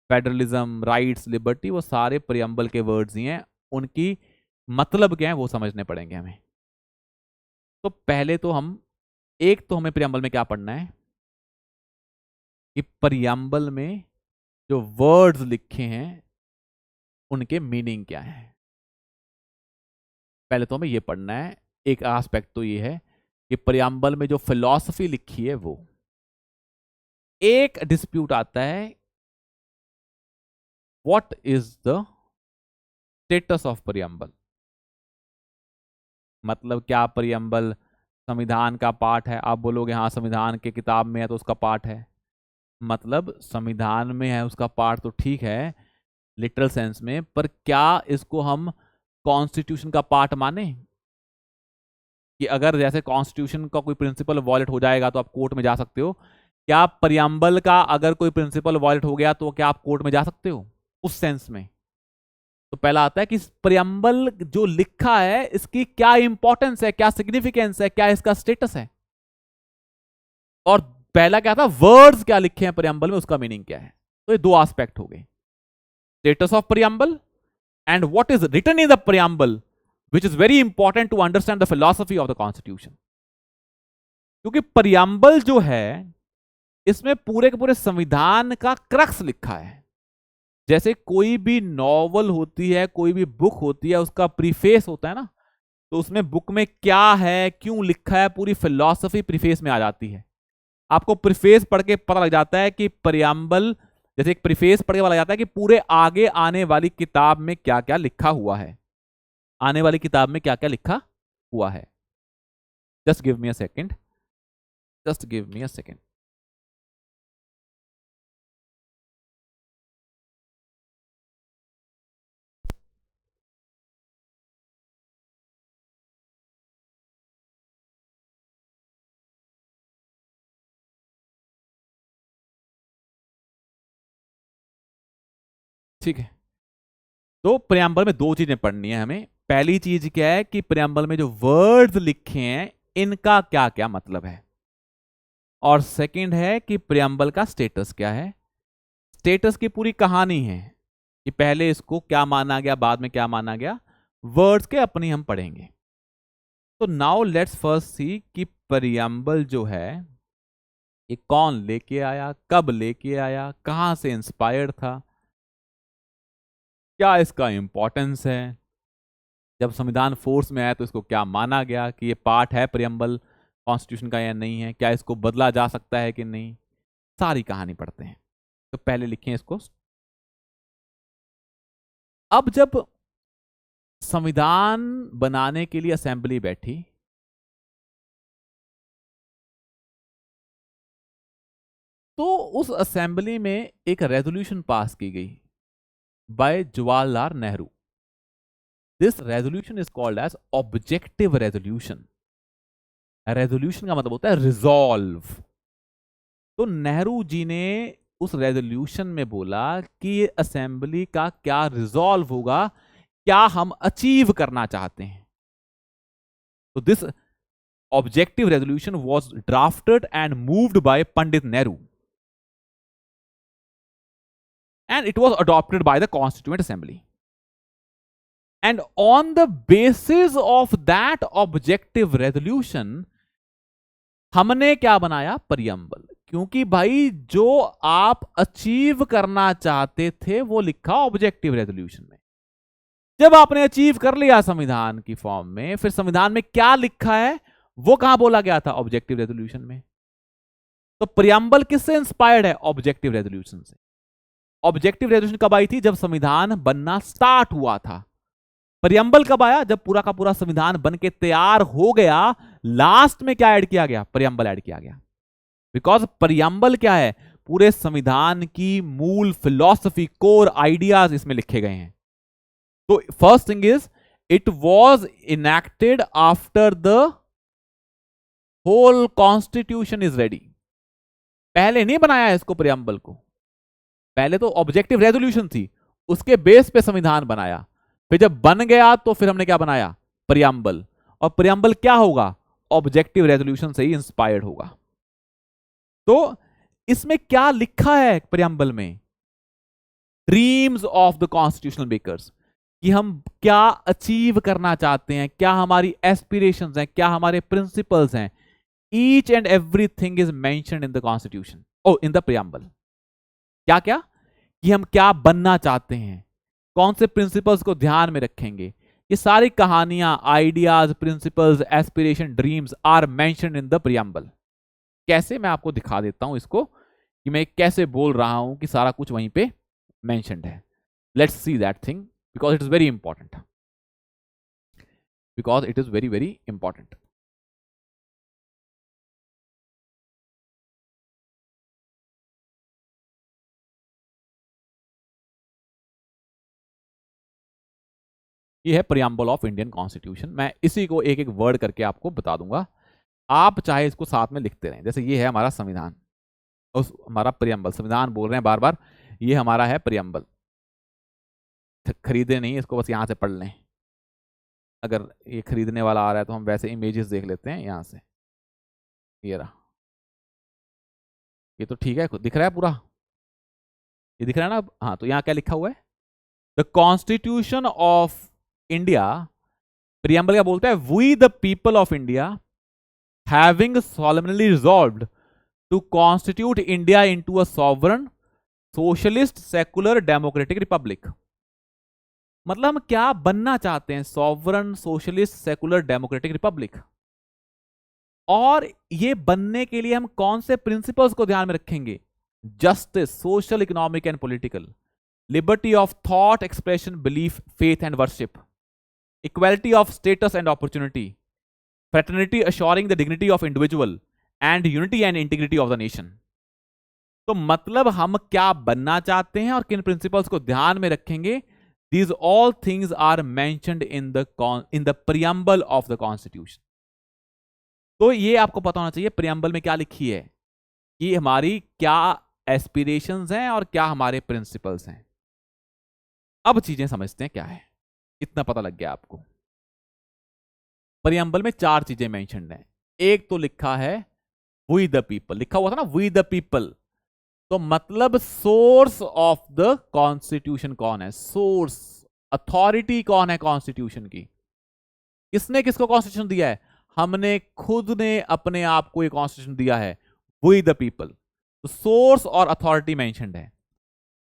फेडरलिज्म, राइट्स, लिबर्टी, वो सारे प्रियम्बल के वर्ड्स ही हैं, उनकी मतलब क्या है वो समझने पड़ेंगे हमें। तो पहले तो हम एक तो हमें प्रियम्बल में क्या पढ़ना है कि प्रियम्बल में जो वर्ड्स लिखे हैं उनके मीनिंग क्या है। पहले तो हमें ये पढ़ना है। एक एस्पेक्ट तो ये है कि प्रियम्बल में जो फिलॉसफी लिखी है वो, एक डिस्प्यूट आता है what is the status of preamble, मतलब क्या प्रियम्बल संविधान का पार्ट है? आप बोलोगे हाँ संविधान के किताब में है तो उसका पार्ट है, मतलब संविधान में है उसका पार्ट तो ठीक है लिटरल सेंस में, पर क्या इसको हम कॉन्स्टिट्यूशन का पार्ट माने कि अगर जैसे कॉन्स्टिट्यूशन का कोई प्रिंसिपल वॉयलेट हो जाएगा तो आप कोर्ट में जा सकते हो, क्या प्रियम्बल का अगर कोई प्रिंसिपल वॉयलेट हो गया तो क्या आप कोर्ट में जा सकते हो उस सेंस में? तो पहला आता है कि प्रियम्बल जो लिखा है इसकी क्या इंपॉर्टेंस है, क्या सिग्निफिकेंस है, क्या इसका स्टेटस है। और पहला क्या था, वर्ड्स क्या लिखे हैं प्रियम्बल में उसका मीनिंग क्या है। तो ये 2 एस्पेक्ट हो गए, status of preamble and what is written in the preamble, which is very important to understand the philosophy of the constitution। क्योंकि प्रियम्बल जो है इसमें पूरे के पूरे संविधान का क्रक्स लिखा है। जैसे कोई भी नॉवल होती है, कोई भी बुक होती है, उसका प्रीफेस होता है ना, तो उसमें बुक में क्या है, क्यों लिखा है, पूरी फिलॉसफी प्रीफेस में आ जाती है। आपको प्रीफेस पढ़ के पता लग जाता है कि प्रियम्बल, जैसे एक प्रीफेस पढ़ के पता लग जाता है कि पूरे आगे आने वाली किताब में क्या क्या लिखा हुआ है, आने वाली किताब में क्या क्या लिखा हुआ है। Just give me a second, just give me a second. ठीक है, तो प्रियम्बल में 2 चीजें पढ़नी है हमें। पहली चीज क्या है कि प्रियम्बल में जो वर्ड्स लिखे हैं इनका क्या क्या मतलब है, और सेकंड है कि प्रियम्बल का स्टेटस क्या है। स्टेटस की पूरी कहानी है कि पहले इसको क्या माना गया, बाद में क्या माना गया, वर्ड्स के अपनी हम पढ़ेंगे। तो नाउ लेट्स फर्स्ट सी कि प्रियम्बल जो है ये कौन लेके आया, कब लेके आया, कहां से इंस्पायर्ड था, क्या इसका इंपॉर्टेंस है, जब संविधान फोर्स में आया तो इसको क्या माना गया कि ये पार्ट है प्रियम्बल कॉन्स्टिट्यूशन का या नहीं है, क्या इसको बदला जा सकता है कि नहीं, सारी कहानी पढ़ते हैं। तो पहले लिखें इसको। अब जब संविधान बनाने के लिए असेंबली बैठी तो उस असेंबली में एक रेजोल्यूशन पास की गई by Jawaharlal Nehru. This resolution is called as objective resolution. Resolution का मतलब होता है रिजॉल्व। तो नेहरू जी ने उस रेजोल्यूशन में बोला कि असेंबली का क्या रिजॉल्व होगा, क्या हम अचीव करना चाहते हैं। तो this objective resolution was drafted and moved by Pandit Nehru and it was adopted by the Constituent Assembly. And on the basis of that objective resolution, हमने क्या बनाया? प्रियम्बल. क्योंकि भाई जो आप अचीव करना चाहते थे वो लिखा ऑब्जेक्टिव रेजोल्यूशन में. जब आपने अचीव कर लिया संविधान की फॉर्म में, फिर संविधान में क्या लिखा है वो कहां बोला गया था? ऑब्जेक्टिव रेजोल्यूशन में. तो प्रियम्बल किससे इंस्पायर्ड है? ऑब्जेक्टिव रेजोल्यूशन से. ऑब्जेक्टिव रेजोल्यूशन कब आई थी? जब संविधान बनना स्टार्ट हुआ था. प्रियम्बल कब आया? जब पूरा का पूरा संविधान बन के तैयार हो गया. लास्ट में क्या ऐड किया गया? प्रियम्बल ऐड किया गया. बिकॉज प्रियम्बल क्या है? पूरे संविधान की मूल फिलॉसफी, कोर आइडियाज इसमें लिखे गए हैं. तो first thing is it was enacted after the whole constitution is ready. पहले नहीं बनाया इसको प्रियम्बल को. पहले तो ऑब्जेक्टिव रेजोल्यूशन थी, उसके बेस पे संविधान बनाया. फिर जब बन गया तो फिर हमने क्या बनाया? प्रियम्बल. और प्रियम्बल क्या होगा? ऑब्जेक्टिव रेजोल्यूशन से ही इंस्पायर्ड होगा. तो इसमें क्या लिखा है प्रियम्बल में? Dreams of the constitutional makers, कि हम क्या अचीव करना चाहते हैं, क्या हमारी एस्पिरेशंस हैं, क्या हमारे प्रिंसिपल्स हैं. Each and everything is mentioned in the constitution, in the preamble. क्या क्या? कि हम क्या बनना चाहते हैं, कौन से प्रिंसिपल्स को ध्यान में रखेंगे. ये सारी कहानियां, ideas, principles, aspiration, dreams are mentioned in the preamble. कैसे? मैं आपको दिखा देता हूं इसको कि मैं कैसे बोल रहा हूं कि सारा कुछ वहीं पे मेंशन्ड है. Let's see that thing because it is very important. Because it is very very important. ये है प्रियम्बल ऑफ इंडियन कॉन्स्टिट्यूशन. मैं इसी को एक एक वर्ड करके आपको बता दूंगा. आप चाहे इसको साथ में लिखते रहें. जैसे ये है हमारा संविधान, उस हमारा प्रियम्बल. संविधान बोल रहे हैं बार बार, ये हमारा है प्रियम्बल. खरीदे नहीं इसको, बस यहां से पढ़ लें. अगर ये खरीदने वाला आ रहा है तो हम वैसे इमेजेस देख लेते हैं यहां से. ये रहा, ये तो ठीक है, दिख रहा है पूरा, ये दिख रहा है ना. हाँ, तो यहां क्या लिखा हुआ है? The constitution of India. Preamble क्या बोलता है? We the people of India having solemnly resolved to constitute India into a sovereign, socialist, secular, democratic republic. मतलब हम क्या बनना चाहते हैं? Sovereign, socialist, secular, democratic Republic. और ये बनने के लिए हम कौन से प्रिंसिपल्स को ध्यान में रखेंगे? Justice, social, economic and political. Liberty of thought, expression, belief, faith and worship. Equality of status and opportunity. Fraternity assuring the dignity of individual and unity and integrity of the nation. तो मतलब हम क्या बनना चाहते हैं और किन principles को ध्यान में रखेंगे? These all things are mentioned in the preamble of the constitution. तो ये आपको पता होना चाहिए प्रियम्बल में क्या लिखी है, कि हमारी क्या एस्पिरेशंस हैं और क्या हमारे प्रिंसिपल्स हैं. अब चीजें समझते हैं क्या है. इतना पता लग गया आपको. प्रियम्बल में 4 चीजें मेंशन्ड हैं. एक तो लिखा है वी द पीपल. लिखा हुआ था ना वी द पीपल. तो मतलब सोर्स ऑफ द कॉन्स्टिट्यूशन कौन है? सोर्स, अथॉरिटी कौन है कॉन्स्टिट्यूशन की? किसने किसको कॉन्स्टिट्यूशन दिया है? हमने खुद ने अपने आप को ये कॉन्स्टिट्यूशन दिया है. We the people. तो सोर्स और अथॉरिटी मेंशन्ड है.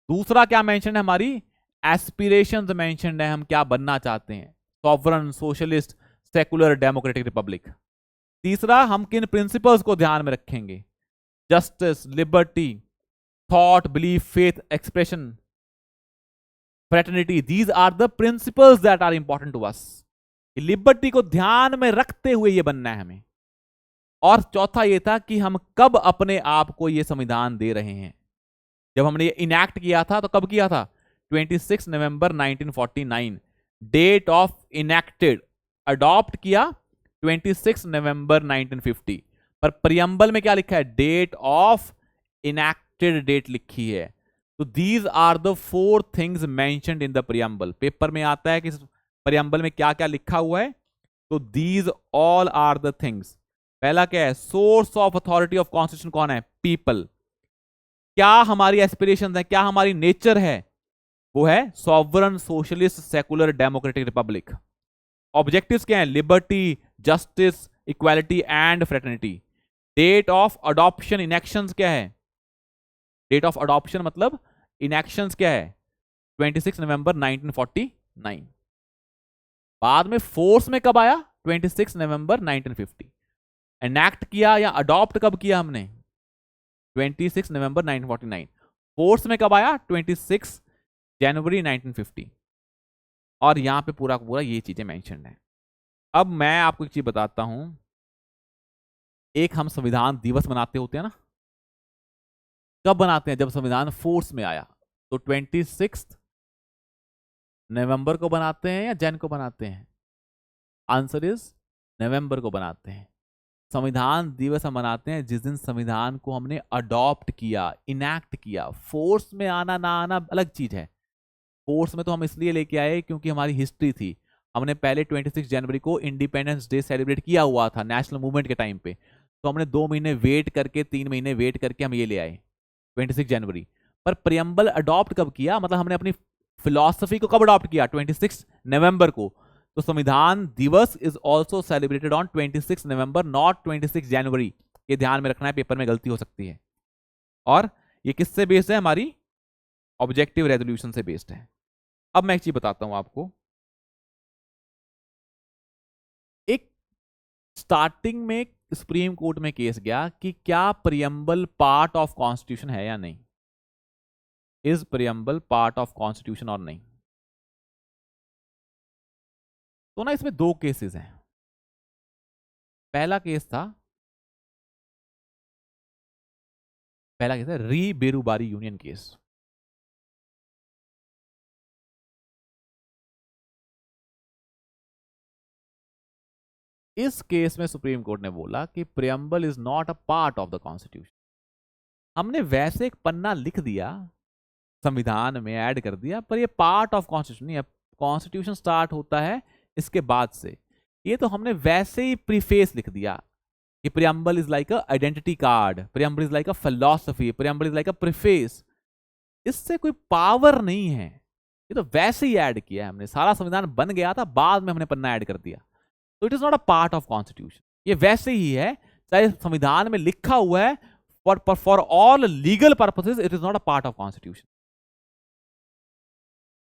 दूसरा क्या मेंशन्ड है? हमारी एस्पिरेशंस मेंशन्ड है. हम क्या बनना चाहते हैं? Sovereign, socialist, secular, democratic republic. तीसरा, हम किन प्रिंसिपल्स को ध्यान में रखेंगे? Justice, liberty, thought, belief, faith, expression, fraternity. These are the principles that are important to us. Liberty को ध्यान में रखते हुए ये बनना है हमें. और चौथा ये था कि हम कब अपने आप को ये संविधान दे रहे हैं. जब हमने ये इनैक्ट किया था तो कब किया था? 26 नवंबर 1949. Date of enacted. अडॉप्ट किया 26 नवंबर 1950. पर प्रियम्बल में क्या लिखा है? डेट ऑफ इनैक्टेड डेट लिखी है. तो these are the 4 things mentioned in the preamble. Paper में आता है कि प्रियम्बल में क्या क्या लिखा हुआ है. तो these all are the things. पहला क्या है, source of authority of constitution कौन है, पीपल। क्या हमारी एस्पिरेशन है, क्या हमारी नेचर है, वो है sovereign socialist secular democratic republic. Objectives क्या है, liberty, justice, equality and fraternity. Date of adoption, enactions क्या है, डेट ऑफ अडॉप्शन मतलब इनेक्शंस क्या है, 26 नवंबर 1949। बाद में फोर्स में कब आया, 26 नवंबर 1950। एनेक्ट किया या अडॉप्ट कब किया हमने, 26 नवंबर 1949। फोर्स में कब आया, 26 जनवरी 1950। और यहां पे पूरा पूरा ये चीजें मेंशन है। अब मैं आपको एक चीज बताता हूं, एक हम संविधान दिवस मनाते होते हैं ना, कब बनाते हैं, जब संविधान फोर्स में आया। तो 26 नवंबर को बनाते हैं या जैन को बनाते हैं, आंसर इज नवंबर को बनाते हैं। संविधान दिवस हम मनाते हैं जिस दिन संविधान को हमने अडॉप्ट किया, इनैक्ट किया। फोर्स में आना ना आना अलग चीज है। फोर्स में तो हम इसलिए लेके आए क्योंकि हमारी हिस्ट्री थी, हमने पहले 26 जनवरी को इंडिपेंडेंस डे सेलिब्रेट किया हुआ था नेशनल मूवमेंट के टाइम पे। तो हमने 2 महीने वेट करके, 3 महीने वेट करके हम ये ले आए 26 जनवरी। पर प्रियम्बल अडॉप्ट कब किया, मतलब हमने अपनी फिलॉसफी को कब अडॉप्ट किया, 26 नवंबर को। तो संविधान दिवस is also celebrated on 26 November, not 26 जनवरी। ये ध्यान में रखना है, पेपर में गलती हो सकती है। और ये किससे बेस्ड है, हमारी ऑब्जेक्टिव रेजोल्यूशन से बेस्ड है। अब मैं एक चीज बताता हूं आपको, एक स्टार्टिंग में सुप्रीम कोर्ट में केस गया कि क्या प्रियम्बल पार्ट ऑफ कॉन्स्टिट्यूशन है या नहीं, is preamble part of constitution और नहीं। तो ना इसमें 2 केसेस हैं। पहला केस था, पहला केस है री बेरूबारी यूनियन केस। इस केस में सुप्रीम कोर्ट ने बोला कि preamble is not a part of the constitution. हमने वैसे एक पन्ना लिख दिया, संविधान में ऐड कर दिया, पर ये पार्ट ऑफ कॉन्स्टिट्यूशन नहीं है। कॉन्स्टिट्यूशन स्टार्ट होता है इसके बाद से। ये तो हमने वैसे ही प्रीफेस लिख दिया कि preamble is like a identity card, preamble is like a philosophy, preamble is like a preface. इससे कोई पावर नहीं है, ये तो वैसे ही ऐड किया है हमने। सारा संविधान बन गया था, बाद में हमने पन्ना ऐड कर दिया। तो it is not a part of constitution, ये वैसे ही है, चाहे संविधान में लिखा हुआ है, for all legal purposes it is not a part of constitution.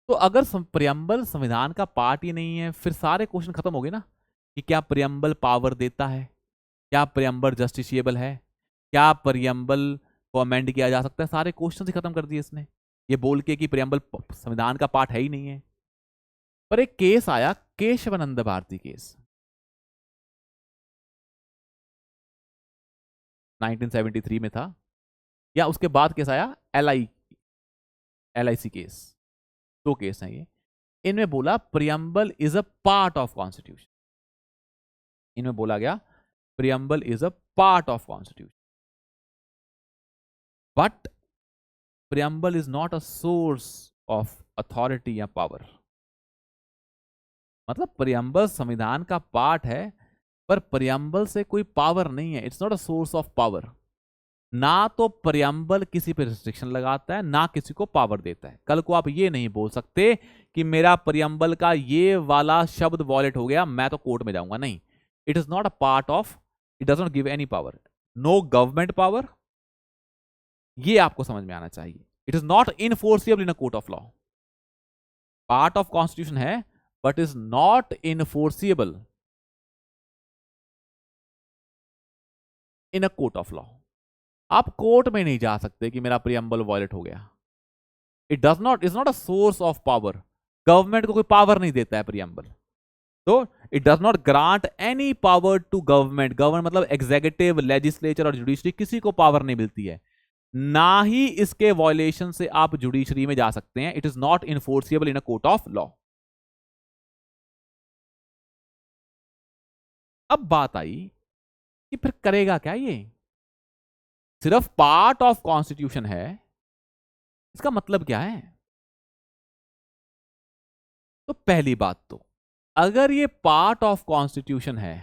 तो अगर प्रियम्बल संविधान का पार्ट ही नहीं है, फिर सारे क्वेश्चन खत्म हो गए ना, कि क्या प्रियम्बल पावर देता है, क्या प्रियम्बल जस्टिशिएबल है, क्या प्रियम्बल को अमेंड किया जा सकता है। सारे क्वेश्चन ही खत्म कर दिए इसने, ये बोल के कि प्रियम्बल संविधान का पार्ट है ही नहीं है। पर एक केस आया, केशवानंद भारती केस, 1973 में था, या उसके बाद केस आया LIC केस। 2 केस हैं ये। इनमें बोला preamble is a part of constitution, इनमें बोला गया preamble is a part of constitution, but preamble is not a source of authority या पावर। मतलब प्रियम्बल संविधान का पार्ट है, पर प्रियम्बल से कोई पावर नहीं है, it's not a source of power. ना तो प्रियम्बल किसी पे रिस्ट्रिक्शन लगाता है, ना किसी को पावर देता है। कल को आप ये नहीं बोल सकते कि मेरा प्रियम्बल का ये वाला शब्द वॉलेट हो गया, मैं तो कोर्ट में जाऊंगा। नहीं, it is not a part of, it does not give any power, no government power. ये आपको समझ में आना चाहिए। It is not enforceable in a court of law. Part of constitution है, but is not enforceable in a court of law. आप court में नहीं जा सकते कि मेरा प्रियम्बल वॉयलेट हो गया। It does not, is not a source of power. Government को कोई पावर नहीं देता है प्रियम्बल। तो it does not grant any power to government. Government मतलब एग्जीक्यूटिव, लेजिस्लेचर और जुडिशरी, किसी को पावर नहीं मिलती है। ना ही इसके वॉयलेशन से आप जुडिशरी में जा सकते हैं। It is not enforceable in a court of law. अब बात आई कि फिर करेगा क्या ये, सिर्फ पार्ट ऑफ कॉन्स्टिट्यूशन है, इसका मतलब क्या है। तो पहली बात, तो अगर ये पार्ट ऑफ कॉन्स्टिट्यूशन है,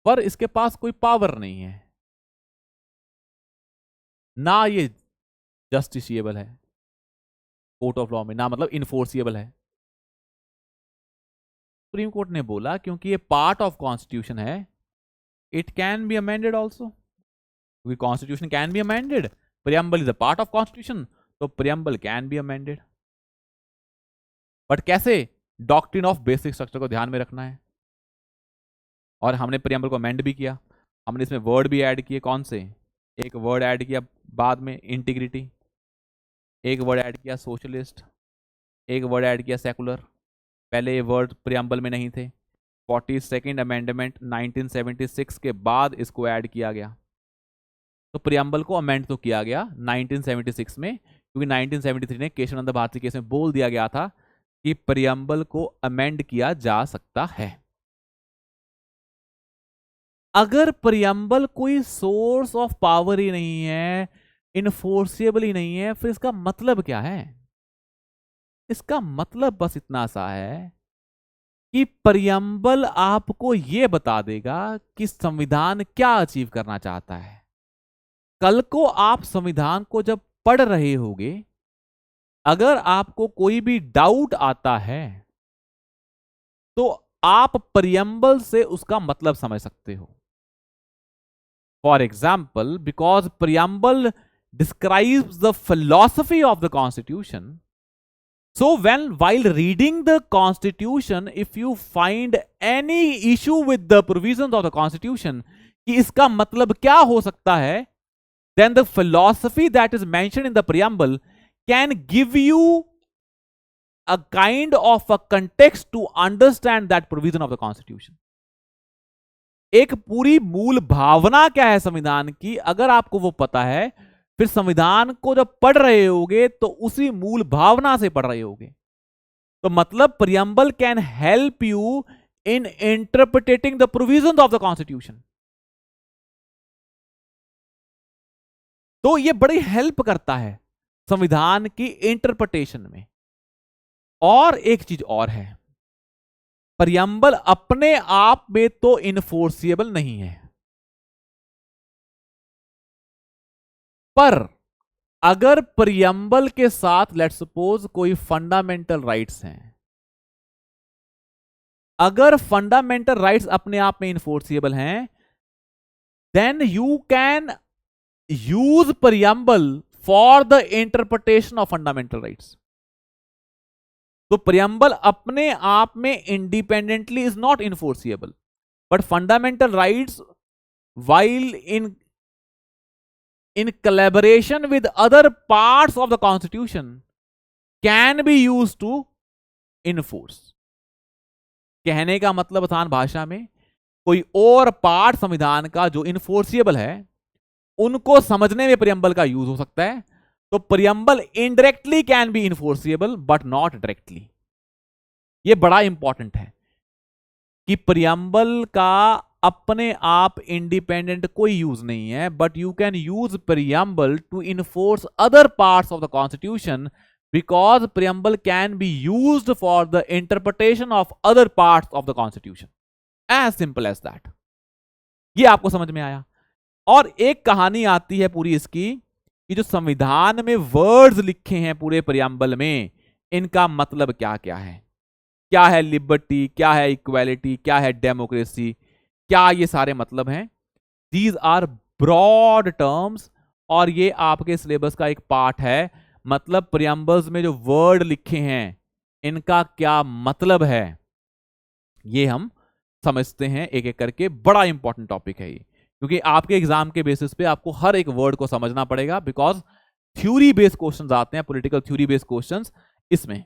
पर इसके पास कोई पावर नहीं है, ना ये जस्टिसिएबल है कोर्ट ऑफ लॉ में, ना मतलब इन्फोर्सिएबल है, सुप्रीम कोर्ट ने बोला क्योंकि ये पार्ट ऑफ कॉन्स्टिट्यूशन है, it can be amended also, क्योंकि constitution can be amended, preamble is a part of constitution, तो preamble can be amended. But कैसे? डॉक्ट्रिन ऑफ बेसिक स्ट्रक्चर को ध्यान में रखना है। और हमने प्रियम्बल को अमेंड भी किया, हमने इसमें वर्ड भी ऐड किए। कौन से? एक वर्ड ऐड किया बाद में, इंटीग्रिटी, एक वर्ड ऐड किया सोशलिस्ट, एक वर्ड ऐड किया सेकुलर। पहले ये वर्ड प्रियम्बल में नहीं थे, 42nd अमेंडमेंट 1976 के बाद इसको ऐड किया गया। तो प्रियम्बल को अमेंड तो किया गया 1976 में, क्योंकि 1973 ने केशवानंद भारती केस में बोल दिया गया था कि प्रियम्बल को अमेंड किया जा सकता है। अगर प्रियम्बल कोई सोर्स ऑफ पावर ही नहीं है, इनफोर्सिबल ही नहीं है, फिर इसका मतलब क्या है? इसका मतलब बस इतना सा है कि प्रियम्बल आपको यह बता देगा कि संविधान क्या अचीव करना चाहता है। कल को आप संविधान को जब पढ़ रहे होगे, अगर आपको कोई भी डाउट आता है तो आप प्रियम्बल से उसका मतलब समझ सकते हो। For example, because preamble describes the philosophy of the constitution, so while reading the constitution, if you find any issue with the provisions of the constitution कि इसका मतलब क्या हो सकता है, then the philosophy that is mentioned in the preamble can give you a kind of a context to understand that provision of the constitution. एक पूरी मूल भावना क्या है संविधान की, अगर आपको वो पता है, फिर संविधान को जब पढ़ रहे होगे तो उसी मूल भावना से पढ़ रहे होगे। तो मतलब preamble can help you in interpreting the provisions of the constitution. तो ये बड़ी हेल्प करता है संविधान की इंटरप्रिटेशन में। और एक चीज और है, प्रियम्बल अपने आप में तो इनफोर्सिएबल नहीं है, पर अगर प्रियम्बल के साथ लेट्स सपोज कोई फंडामेंटल राइट्स हैं, अगर फंडामेंटल राइट्स अपने आप में इनफोर्सिएबल हैं, then you can use preamble for the interpretation of fundamental rights. तो प्रियम्बल अपने आप में independently is not enforceable, but fundamental rights while in collaboration with other parts of the constitution can be used to enforce। कहने का मतलब आसान भाषा में, कोई और पार्ट संविधान का जो इनफोर्सिएबल है उनको समझने में प्रियम्बल का यूज हो सकता है। तो preamble indirectly can be enforceable but not directly. यह बड़ा इंपॉर्टेंट है कि प्रियम्बल का अपने आप इंडिपेंडेंट कोई यूज नहीं है, but you can use preamble to enforce other parts of the constitution, because preamble can be used for the interpretation of other parts of the constitution. As simple as that. ये आपको समझ में आया? और एक कहानी आती है पूरी इसकी कि जो संविधान में वर्ड्स लिखे हैं पूरे प्रियम्बल में, इनका मतलब क्या क्या है। क्या है लिबर्टी, क्या है इक्वालिटी, क्या है डेमोक्रेसी, क्या ये सारे मतलब हैं। दीज आर ब्रॉड टर्म्स और ये आपके सिलेबस का एक पार्ट है। मतलब प्रियम्बल्स में जो वर्ड लिखे हैं इनका क्या मतलब है, ये हम समझते हैं एक एक करके। बड़ा इंपॉर्टेंट टॉपिक है ये, क्योंकि आपके एग्जाम के बेसिस पे आपको हर एक वर्ड को समझना पड़ेगा, बिकॉज थ्योरी बेस्ड क्वेश्चंस आते हैं, पॉलिटिकल थ्योरी बेस्ड क्वेश्चंस इसमें।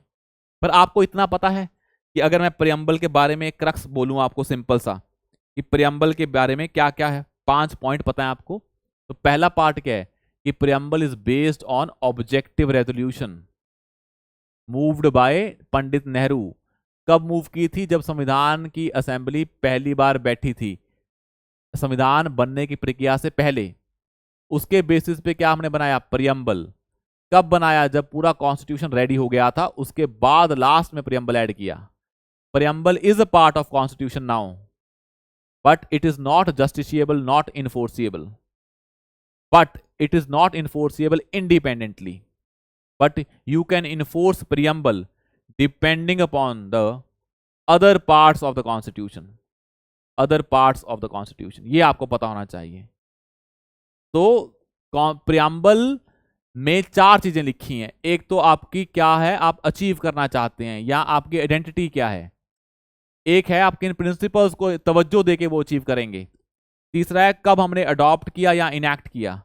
पर आपको इतना पता है कि अगर मैं प्रियम्बल के बारे में क्रक्स बोलूं आपको सिंपल सा, कि प्रियम्बल के बारे में क्या क्या है, 5 पॉइंट पता है आपको। तो पहला पार्ट क्या है कि preamble is based on objective resolution moved by Pandit Nehru. कब मूव की थी? जब संविधान की असेंबली पहली बार बैठी थी, संविधान बनने की प्रक्रिया से पहले। उसके बेसिस पे क्या हमने बनाया? प्रियम्बल। कब बनाया? जब पूरा कॉन्स्टिट्यूशन रेडी हो गया था, उसके बाद लास्ट में प्रियम्बल ऐड किया। Preamble is a part of constitution now, but it is not justiciable, not enforceable, but it is not enforceable independently, but you can enforce preamble depending upon the other parts of the constitution, other parts of the constitution, ये आपको पता होना चाहिए। तो preamble में 4 चीजें लिखी हैं। एक तो आपकी क्या है, आप अचीव करना चाहते हैं, या आपकी आइडेंटिटी क्या है। एक है आपके इन प्रिंसिपल्स को तवज्जो देके वो अचीव करेंगे। तीसरा है कब हमने अडॉप्ट किया या इनैक्ट किया।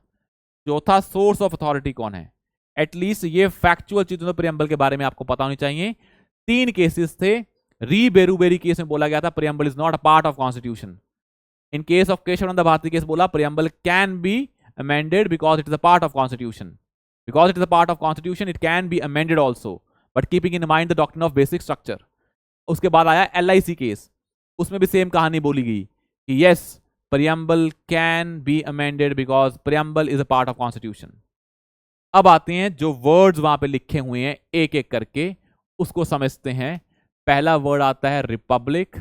चौथा सोर्स ऑफ अथॉरिटी कौन है। एटलीस्ट ये फैक्चुअल चीजों प्रियम्बल के बारे में आपको पता होनी चाहिए। 3 केसेस थे। री बेरूबेरी केस में बोला गया था preamble is not a part of constitution. In case of Keshavananda Bharati case बोला preamble can be amended because it is a part of constitution, because it is a part of constitution it can be amended also, but keeping in mind the doctrine of basic structure। उसके बाद आया LIC case, उसमें भी same कहानी बोली गई कि yes preamble can be amended because preamble is a part of constitution। अब आते हैं जो वर्ड्स वहां पे लिखे हुए हैं एक एक करके उसको समझते हैं। पहला वर्ड आता है रिपब्लिक।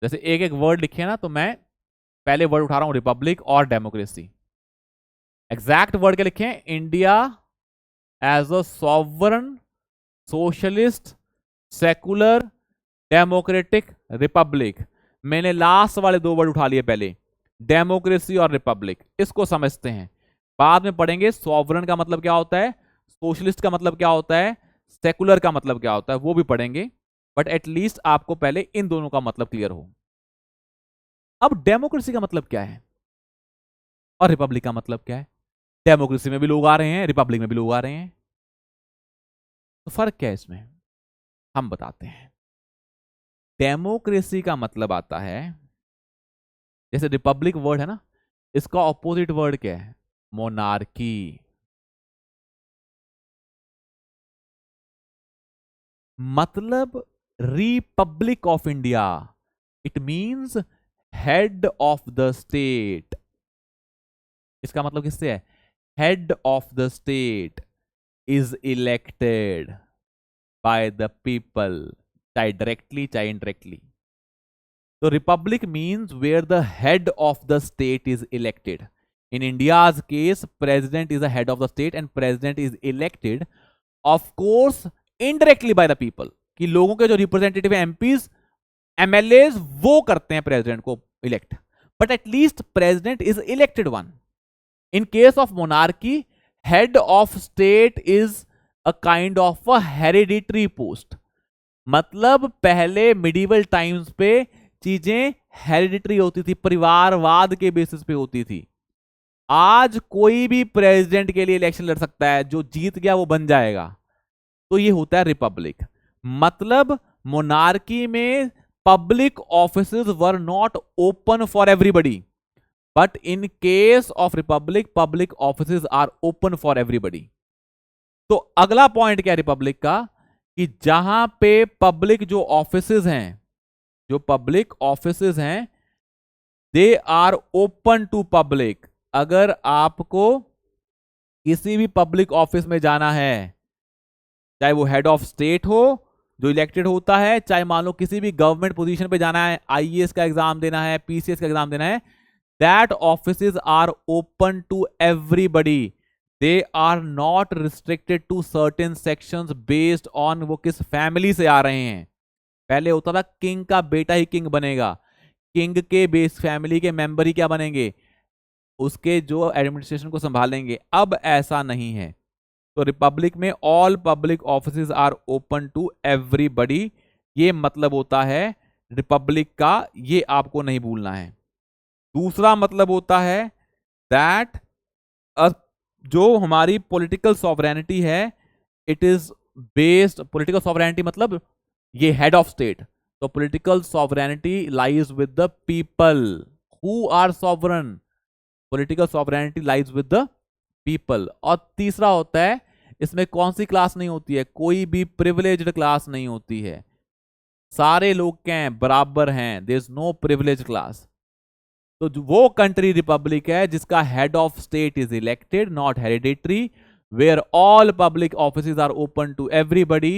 जैसे एक एक वर्ड लिखे ना, तो मैं पहले वर्ड उठा रहा हूं रिपब्लिक और डेमोक्रेसी। एग्जैक्ट वर्ड क्या लिखे? India as a sovereign socialist secular democratic republic. मैंने लास्ट वाले 2 वर्ड उठा लिए पहले, डेमोक्रेसी और रिपब्लिक। इसको समझते हैं, बाद में पढ़ेंगे सॉवरन का मतलब क्या होता है, सोशलिस्ट का मतलब क्या होता है, सेकुलर का मतलब क्या होता है, वो भी पढ़ेंगे। बट एटलीस्ट आपको पहले इन दोनों का मतलब क्लियर हो। अब डेमोक्रेसी का मतलब क्या है और रिपब्लिक का मतलब क्या है। डेमोक्रेसी में भी लोग आ रहे हैं, रिपब्लिक में भी लोग आ रहे हैं, तो फर्क क्या है इसमें, हम बताते हैं। डेमोक्रेसी का मतलब आता है, जैसे रिपब्लिक वर्ड है ना, इसका ऑपोजिट वर्ड क्या है? मोनार्की। मतलब republic of India, it means head of the state. इसका मतलब किससे है? Head of the state is elected by the people, चाहे डायरेक्टली चाहे इनडायरेक्टली। तो republic means where the head of the state is elected. In India's case, president is the head of the state and president is elected, of course, indirectly by the people। कि लोगों के जो representative MPs MLAs वो करते हैं president को elect, but at least president is elected one. In case of monarchy, head of state is a kind of a hereditary post. मतलब पहले मिडिवल टाइम्स पे चीजें हेरिडिटरी होती थी, परिवारवाद के बेसिस पे होती थी। आज कोई भी प्रेसिडेंट के लिए इलेक्शन लड़ सकता है, जो जीत गया वो बन जाएगा। तो ये होता है रिपब्लिक। मतलब मोनार्की में public offices were not open for everybody, but in case of republic public offices are open for everybody. तो अगला पॉइंट क्या है रिपब्लिक का, कि जहां पे पब्लिक जो ऑफिसेज हैं, जो पब्लिक ऑफिसेज हैं, they are open to public. अगर आपको किसी भी पब्लिक ऑफिस में जाना है, चाहे वो हेड ऑफ स्टेट हो जो इलेक्टेड होता है, चाहे मान लो किसी भी गवर्नमेंट पोजीशन पे जाना है, आईएएस का एग्जाम देना है, पीसीएस का एग्जाम देना है, that offices are open to everybody. They are not restricted to certain sections based on वो किस फैमिली से आ रहे हैं। पहले होता था किंग का बेटा ही किंग बनेगा, किंग के बेस फैमिली के मेंबर ही क्या बनेंगे, उसके जो एडमिनिस्ट्रेशन को संभालेंगे। अब ऐसा नहीं है। तो रिपब्लिक में all public offices are open to everybody, ये मतलब होता है रिपब्लिक का, ये आपको नहीं भूलना है। दूसरा मतलब होता है दैट जो हमारी पॉलिटिकल सॉवरेनिटी है, it is based, political sovereignty मतलब ये हेड ऑफ स्टेट, तो political sovereignty lies with the people who are sovereign. Political sovereignty lies with the people. और तीसरा होता है, इसमें कौन सी क्लास नहीं होती है, कोई भी प्रिविलेज्ड क्लास नहीं होती है, सारे लोग क्या हैं, बराबर हैं, there is no privilege class. तो वो कंट्री रिपब्लिक है जिसका head of state is elected, not hereditary, where all public offices are open to everybody,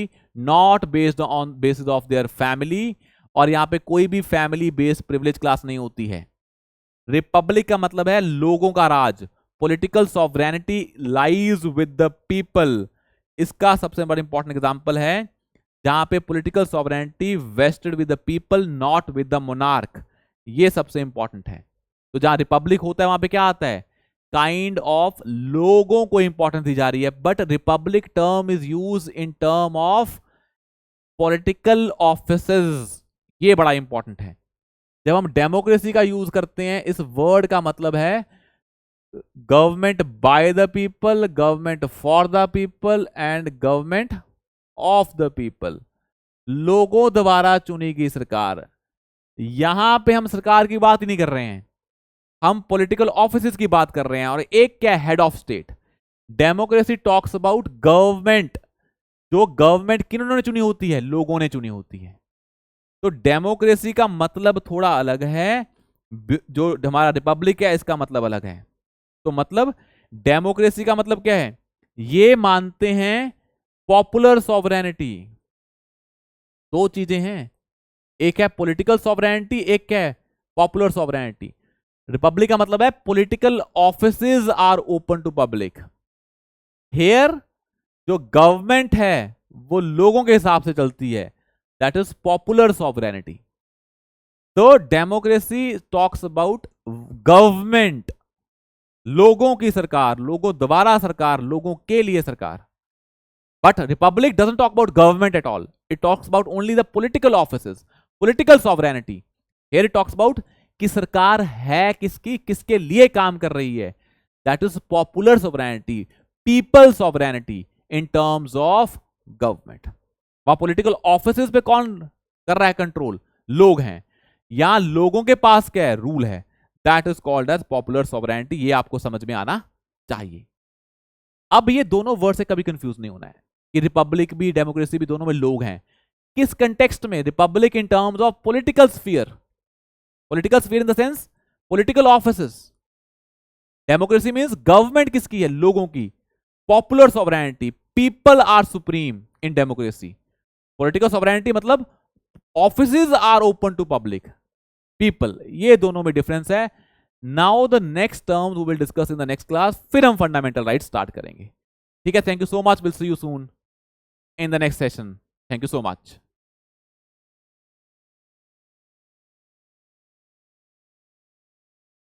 not based on basis of their family, और यहां पे कोई भी फैमिली बेस्ड प्रिविलेज क्लास नहीं होती है। रिपब्लिक का मतलब है लोगों का राज, political sovereignty lies with the people. इसका सबसे बड़ा इंपॉर्टेंट एग्जांपल है जहां पे political sovereignty vested with the people not with the monarch, ये सबसे इंपॉर्टेंट है। तो जहां रिपब्लिक होता है वहां पे क्या आता है, काइंड ऑफ लोगों को इंपॉर्टेंस दी जा रही है, but Republic term is use in term of political offices, ये बड़ा इंपॉर्टेंट है। जब हम डेमोक्रेसी का यूज करते हैं, इस वर्ड का मतलब है government by the people, government for the people and government of the people, लोगों द्वारा चुनी गई सरकार। यहां पे हम सरकार की बात ही नहीं कर रहे हैं, हम पॉलिटिकल ऑफिसेज की बात कर रहे हैं। और एक क्या, head of state. Democracy talks about government, जो गवर्नमेंट किन्होंने चुनी होती है, लोगों ने चुनी होती है। तो डेमोक्रेसी का मतलब थोड़ा अलग है, जो हमारा रिपब्लिक है इसका मतलब अलग है। तो मतलब डेमोक्रेसी का मतलब क्या है, ये मानते हैं पॉपुलर सॉवरेनिटी। दो चीजें हैं, एक है पॉलिटिकल सॉवरेनिटी, एक क्या है पॉपुलर सॉवरेनिटी। रिपब्लिक का मतलब है political offices are open to public. Here जो गवर्नमेंट है वो लोगों के हिसाब से चलती है, दैट इज पॉपुलर सॉवरेनिटी। तो डेमोक्रेसी टॉक्स अबाउट गवर्नमेंट, लोगों की सरकार, लोगों द्वारा सरकार, लोगों के लिए सरकार। But Republic doesn't talk about government at all, it talks about only the political offices, political sovereignty. Here it talks about कि सरकार है किसकी, किसके लिए काम कर रही है, that is popular sovereignty, people sovereignty in terms of government. वहां पॉलिटिकल ऑफिसेज पे कौन कर रहा है कंट्रोल, लोग हैं। यहां लोगों के पास क्या है, रूल है, that is called as popular sovereignty. ये आपको समझ में आना चाहिए। अब ये दोनों वर्ड से कभी कंफ्यूज नहीं होना है कि रिपब्लिक भी डेमोक्रेसी भी दोनों में लोग हैं। किस कंटेक्स्ट में, republic in terms of political sphere, political sphere in the sense political offices. Democracy means government किसकी है, लोगों की। Popular sovereignty, people are supreme in democracy. Political sovereignty मतलब offices are open to public, people. ये दोनों में difference है। Now the next terms we will discuss in the next class, फिर हम फंडामेंटल राइट स्टार्ट करेंगे। ठीक है, thank you so much, will C you soon in the next session. Thank you so much.